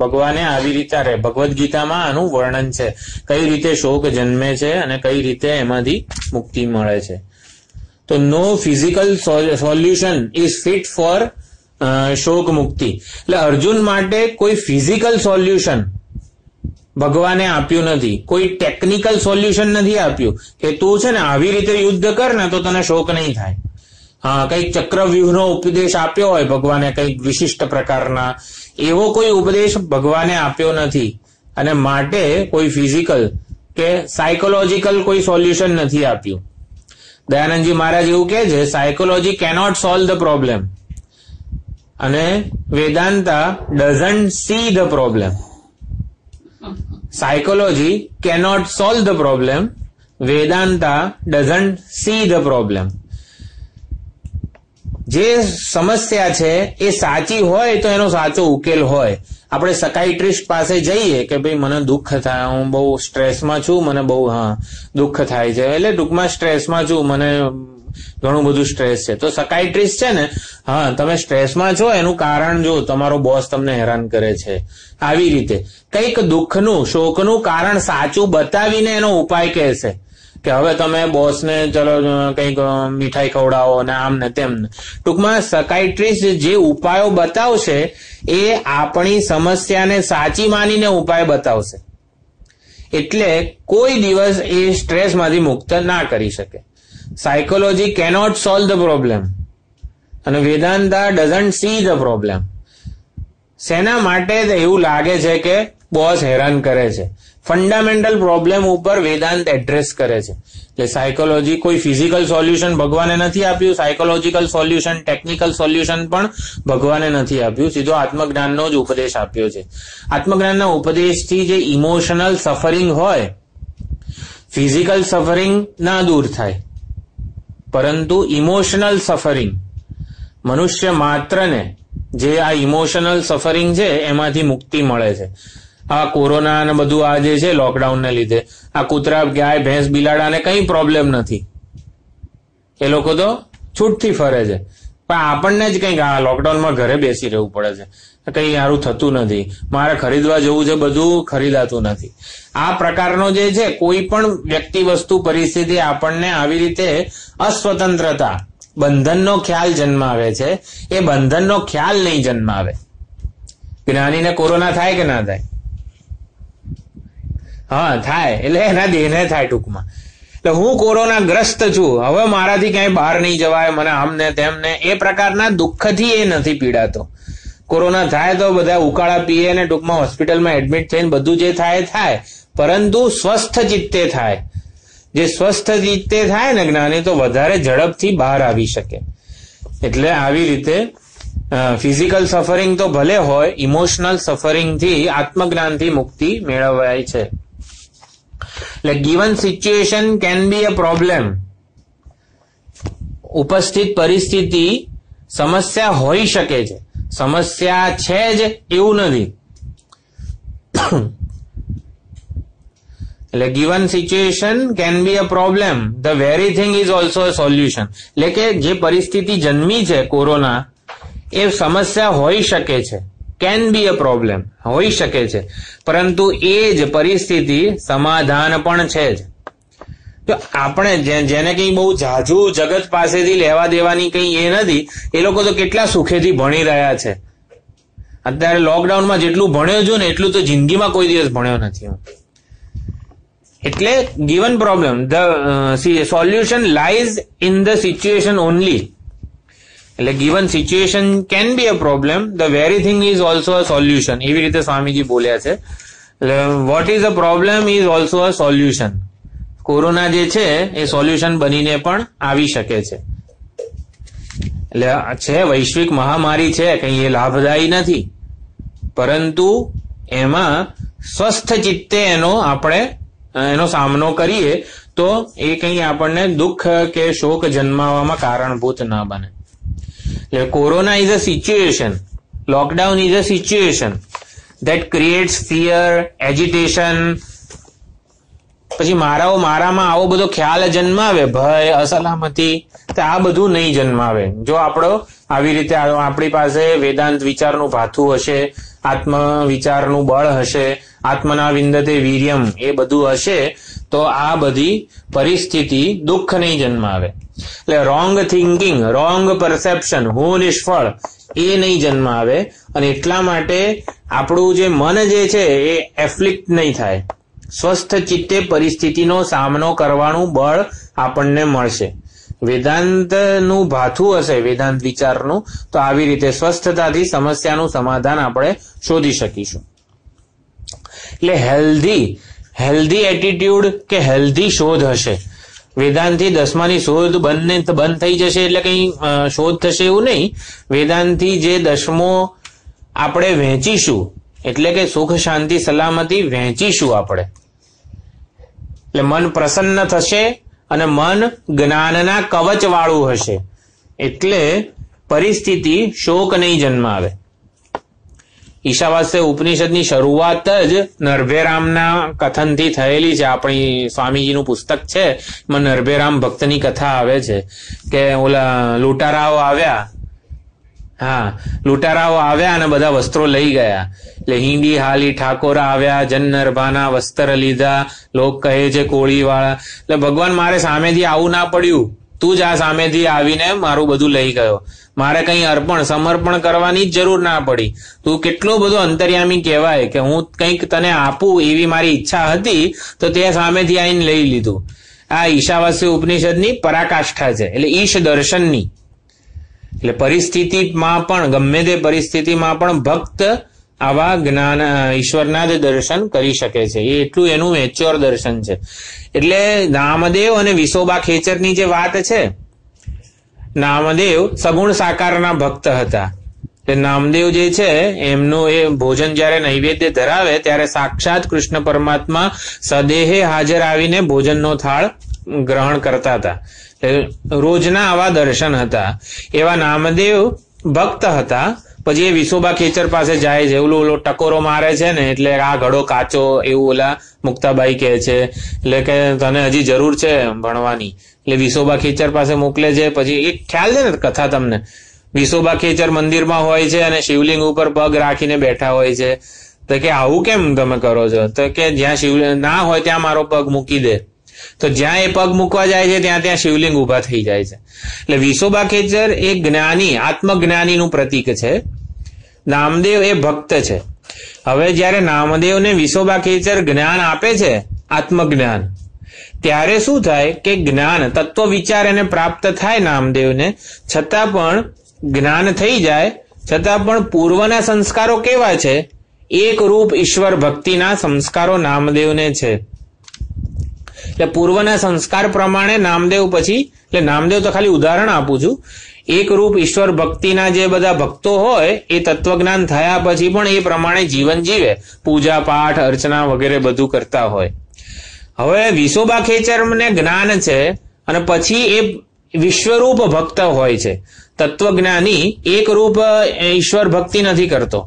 ભગવાને આવી રીતે ભગવદ્ ગીતામાં આનું વર્ણન છે, કઈ રીતે શોક જન્મે છે અને કઈ રીતે એમાંથી મુક્તિ મળે છે. તો no physical solution is fit for શોક મુક્તિ. એટલે અર્જુન માટે કોઈ ફિઝિકલ સોલ્યુશન ભગવાને આપ્યું નથી, કોઈ ટેકનિકલ સોલ્યુશન નથી આપ્યું કે તું છે ને આવી રીતે યુદ્ધ કર ને તો તને શોક નહીં થાય. હા, કઈક ચક્રવ્યૂહનો ઉપદેશ આપ્યો હોય ભગવાને, કઈક વિશિષ્ટ પ્રકારના, એવો કોઈ ઉપદેશ ભગવાને આપ્યો નથી. અને માટે કોઈ ફિઝિકલ કે સાયકોલોજીકલ કોઈ સોલ્યુશન નથી આપ્યું. દયાનંદજી મહારાજ એવું કહે છે, psychology cannot solve the problem અને Vedanta doesn't see the problem. Psychology cannot solve the problem. Vedanta doesn't see the problem. જે સમસ્યા છે એ સાચી હોય તો એનો સાચો ઉકેલ હોય. આપણે સકાઇટ્રિસ્ટ પાસે જઈએ કે ભાઈ મને દુઃખ થાય, હું બહુ સ્ટ્રેસમાં છું, મને બહુ દુઃખ થાય છે, એટલે ટૂંકમાં સ્ટ્રેસમાં છું, મને ઘણું બધું સ્ટ્રેસ છે. તો સકાઇટ્રિસ્ટ છે ને, હા તમે સ્ટ્રેસમાં છો એનું કારણ જો તમારો બોસ તમને હેરાન કરે છે, આવી રીતે કંઈક દુઃખનું શોકનું કારણ સાચું બતાવીને એનો ઉપાય કહેશે કે હવે તમે બોસને ચલો કંઈક મીઠાઈ ખવડાવો ને આમ ને તેમ. ટૂંકમાં સકાઇટ્રિસ્ટ જે ઉપાયો બતાવશે એ આપણી સમસ્યાને સાચી માનીને ઉપાય બતાવશે. એટલે કોઈ દિવસ એ સ્ટ્રેસમાંથી મુક્ત ના કરી શકે. Psychology cannot solve the problem અને Vedanta doesn't see the problem. શેના માટે એવું લાગે છે કે બોસ હેરાન કરે છે. ફંડામેન્ટલ પ્રોબ્લેમ ઉપર વેદાંત એડ્રેસ કરે છે. એટલે સાયકોલોજી કોઈ ફિઝિકલ સોલ્યુશન ભગવાને નથી આપ્યું, સાયકોલોજીકલ સોલ્યુશન, ટેકનિકલ સોલ્યુશન પણ ભગવાને નથી આપ્યું, સીધો આત્મજ્ઞાનનો જ ઉપદેશ આપ્યો છે. આત્મજ્ઞાનના ઉપદેશથી જે ઇમોશનલ સફરિંગ હોય, ફિઝિકલ સફરિંગ ના દૂર થાય, પરંતુ ઇમોશનલ સફરિંગ મનુષ્ય માત્રને જે આ ઇમોશનલ સફરિંગ છે એમાંથી મુક્તિ મળે છે. આ કોરોના ને બધું આ જે છે લોકડાઉનને લીધે આ કૂતરા, ગાય, ભેંસ, બિલાડાને કઈ પ્રોબ્લેમ નથી, એ લોકો તો છૂટથી ફરે છે. પણ આપણને જ કંઈક આ લોકડાઉનમાં ઘરે બેસી રહેવું પડે છે, કંઈ સારું થતું નથી, મારે ખરીદવા જવું છે, બધું ખરીદાતું નથી. આ પ્રકારનો જે છે કોઈ પણ વ્યક્તિ, વસ્તુ, પરિસ્થિતિ આપણને આવી રીતે અસ્વતંત્રતા, બંધનનો ખ્યાલ જન્માવે છે. એ બંધનનો ખ્યાલ નહીં જન્માવે. જ્ઞાનીને કોરોના થાય કે ના થાય? હા, થાય. એટલે એના દેહને થાય ટૂંકમાં. એટલે હું કોરોનાગ્રસ્ત છું, હવે મારાથી ક્યાંય બહાર નહીં જવાય, મને આમને તેમને, એ પ્રકારના દુઃખથી એ નથી પીડાતો. કોરોના થાય તો બધા ઉકાળા પીએ ને ટૂંકમાં હોસ્પિટલમાં એડમિટ થઈને બધું જે થાય, પરંતુ સ્વસ્થ ચિત્તે થાય. જે સ્વસ્થ ચિત્તે થાય ને જ્ઞાની, તો વધારે ઝડપથી બહાર આવી શકે. એટલે આવી રીતે ફિઝિકલ સફરિંગ તો ભલે હોય, ઇમોશનલ સફરિંગથી આત્મજ્ઞાનથી મુક્તિ મેળવાય છે. એટલે given situation can be a problem. ઉપસ્થિત પરિસ્થિતિ સમસ્યા હોઈ શકે છે, સમસ્યા છે જ એવું નથી. એટલે given situation can be a problem, the very thing is also a solution. એટલે કે જે પરિસ્થિતિ જન્મી છે કોરોના, એ સમસ્યા હોઈ શકે છે, કેન બી અ પ્રોબ્લેમ, હોઈ શકે છે, પરંતુ એ જ પરિસ્થિતિ સમાધાન પણ છે જ. તો આપણે જેને કંઈ બહુ ઝાઝુ જગત પાસેથી લેવા દેવાની કંઈ એ નથી, એ લોકો તો કેટલા સુખેથી ભણી રહ્યા છે. અત્યારે લોકડાઉનમાં જેટલું ભણ્યો છું ને એટલું તો જિંદગીમાં કોઈ દિવસ ભણ્યો નથી હું. એટલે given problem, the solution lies in the situation only. એટલે given situation can be a problem, the very thing is also a solution. એવી રીતે સ્વામીજી બોલ્યા છે. એટલે what is a problem is also a solution. Corona જે છે એ solution બનીને પણ આવી શકે છે. એટલે છે વૈશ્વિક મહામારી છે, કંઈ એ લાભદાયી નથી, પરંતુ એમાં સ્વસ્થ ચિત્તે એનો સામનો કરીએ તો એ કંઈ આપણને દુઃખ કે શોક જન્માવામાં કારણભૂત ના બને. એટલે corona is a situation, lockdown is a situation that creates fear, agitation. પછી મારામાં આવો બધો ખ્યાલ જન્માવે, ભય, અસલામતી, તો આ બધું નહીં જન્માવે. જો આપણો આવી રીતે આપણી પાસે વેદાંત વિચારનું ભાથું હશે, આત્મ વિચારનું બળ હશે, આત્મના વિંદતે વીર્યમ, એ બધું હશે, તો આ બધી પરિસ્થિતિ દુઃખ નહીં જન્માવે. એટલે રોંગ થિંકિંગ, રોંગ પરસેપ્શન, હું નિષ્ફળ, એ નહીં જન્માવે. અને એટલા માટે આપણું જે મન જે છે એ એફ્લિક્ટ નહીં થાય. સ્વસ્થ ચિત્તે પરિસ્થિતિનો સામનો કરવાનું બળ આપણને મળશે. વેદાંતનું ભાથું હશે, વેદાંત વિચારનું, તો આવી રીતે સ્વસ્થતાથી સમસ્યાનું સમાધાન આપણે શોધી શકીશું. એટલે હેલ્ધી એટીટ્યુડ કે હેલ્ધી શોધ હશે. વેદાંતથી દસમાની શોધ બંધ થઈ જશે એટલે કંઈ શોધ થશે એવું નહીં. વેદાંતથી જે દસમો આપણે વહેંચીશું, એટલે કે સુખ, શાંતિ, સલામતી વહેંચીશું આપણે, એટલે મન પ્રસન્ન થશે અને મન જ્ઞાનના કવચ વાળું હશે. એટલે પરિસ્થિતિ શોક નહીં જન્માવે. ઈશાવાસ્ય ઉપનિષદની શરૂઆત જ નરભેરામના કથનથી થયેલી છે. આપણી સ્વામીજીનું પુસ્તક છે, એમાં નરભેરામ ભક્તની કથા આવે છે કે ઓલા લૂંટારાઓ આવ્યા અને બધા વસ્ત્રો લઈ ગયા. એટલે હિંડી હાલી ઠાકોરા આવ્યા, જન નરભાના વસ્ત્ર લીધા, લોક કહે છે કોળીવાળા. એટલે ભગવાન, મારે સામેથી આવું ના પડ્યું, તું જ આ સામેથી આવીને મારું બધું લઈ ગયો. મારે કંઈ સમર્પણ કરવાની જ જરૂર ના પડી. તું કેટલો બધો અંતર્યામી કહેવાય કે હું કંઈક તને આપું એવી મારી ઈચ્છા હતી, તો તે સામેથી આવીને લઈ લીધું. આ ઈશાવાસ્ય ઉપનિષદની પરાકાષ્ઠા છે, એટલે ઈશ દર્શનની. એટલે પરિસ્થિતિમાં પણ, ગમે તે પરિસ્થિતિમાં પણ ભક્ત આવા જ્ઞાન ઈશ્વરના જ દર્શન કરી શકે છે. એ એટલું એનું મેચ્યોર દર્શન છે. એટલે નામદેવ અને વિસોબા ખેચરની જે વાત છે, નામદેવ સગુણ સાકારના ભક્ત હતા. નામદેવ જે છે એમનું એ ભોજન જયારે નૈવેદ્ય ધરાવે ત્યારે સાક્ષાત કૃષ્ણ પરમાત્મા સદેહે હાજર આવીને ભોજનનો થાળ ગ્રહણ કરતા હતા. રોજના આવા દર્શન હતા. એવા નામદેવ ભક્ત હતા. પછી એ વિસોબા ખેચર પાસે જાય છે, ઓલો ટકોરો મારે છે ને, એટલે આ ઘડો કાચો, એવું ઓલા મુક્તાબાઈ કહે છે, એટલે કે તને હજી જરૂર છે ભણવાની, એટલે વિસોબા ખેચર પાસે મોકલે છે. પછી એક ખ્યાલ છે ને કથા તમને, વિસોબા ખેચર મંદિરમાં હોય છે અને શિવલિંગ ઉપર પગ રાખીને બેઠા હોય છે. તો કે આવું કેમ તમે કરો છો? તો કે જ્યાં શિવલિંગ ના હોય ત્યાં મારો પગ મૂકી દે. તો જ્યાં એ પગ મૂકવા જાય છે ત્યાં શિવલિંગ ઉભા થઈ જાય છે. એટલે વિસોબા ખેચર એ જ્ઞાની, આત્મજ્ઞાનીનું પ્રતીક છે. નામદેવ એ ભક્ત છે. હવે જયારે નામદેવને વિસોબા ખેચર જ્ઞાન આપે છે, આત્મજ્ઞાન, ત્યારે શું થાય કે જ્ઞાન તત્વ વિચાર એને પ્રાપ્ત થાય નામદેવને, છતાં પણ જ્ઞાન થઈ જાય છતાં પણ પૂર્વના સંસ્કારો કેવા છે? એક રૂપ ઈશ્વર ભક્તિના સંસ્કારો નામદેવને છે. એટલે પૂર્વના સંસ્કાર પ્રમાણે નામદેવ પછી, એટલે નામદેવ તો ખાલી ઉદાહરણ આપું છું, એક રૂપ ઈશ્વર ભક્તિના જે બધા ભક્તો હોય એ તત્વજ્ઞાન થયા પછી પણ એ પ્રમાણે જીવન જીવે, પૂજા પાઠ અર્ચના વગેરે બધું કરતા હોય. હવે વિસોબા ખેચરને જ્ઞાન છે અને પછી એ વિશ્વરૂપ ભક્ત હોય છે. તત્વજ્ઞાની એક રૂપ ઈશ્વર ભક્તિ નથી કરતો,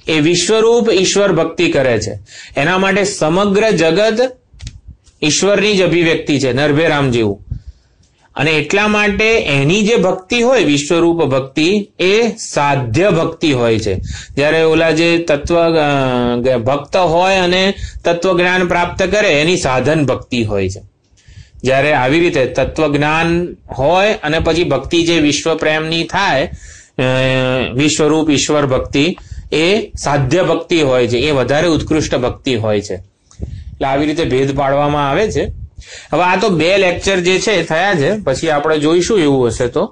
એ વિશ્વરૂપ ઈશ્વર ભક્તિ કરે છે. એના માટે સમગ્ર જગત ઈશ્વરની જ અભિવ્યક્તિ છે, નરભેરામ જેવું. અને એટલા માટે એની જે ભક્તિ હોય વિશ્વરૂપ ભક્તિ એ સાધ્ય ભક્તિ હોય છે. જ્યારે ઓલા જે તત્વ ભક્ત હોય અને તત્વજ્ઞાન પ્રાપ્ત કરે એની સાધન ભક્તિ હોય છે. જ્યારે આવી રીતે તત્વજ્ઞાન હોય અને પછી ભક્તિ જે વિશ્વ પ્રેમની થાય, વિશ્વરૂપ ઈશ્વર ભક્તિ, એ સાધ્ય ભક્તિ હોય છે, એ વધારે ઉત્કૃષ્ટ ભક્તિ હોય છે. એટલે આવી રીતે ભેદ પાડવામાં આવે છે. હવે આ તો 2 લેક્ચર જે છે થયા છે, પછી આપણે જોઈશું એવું હશે તો.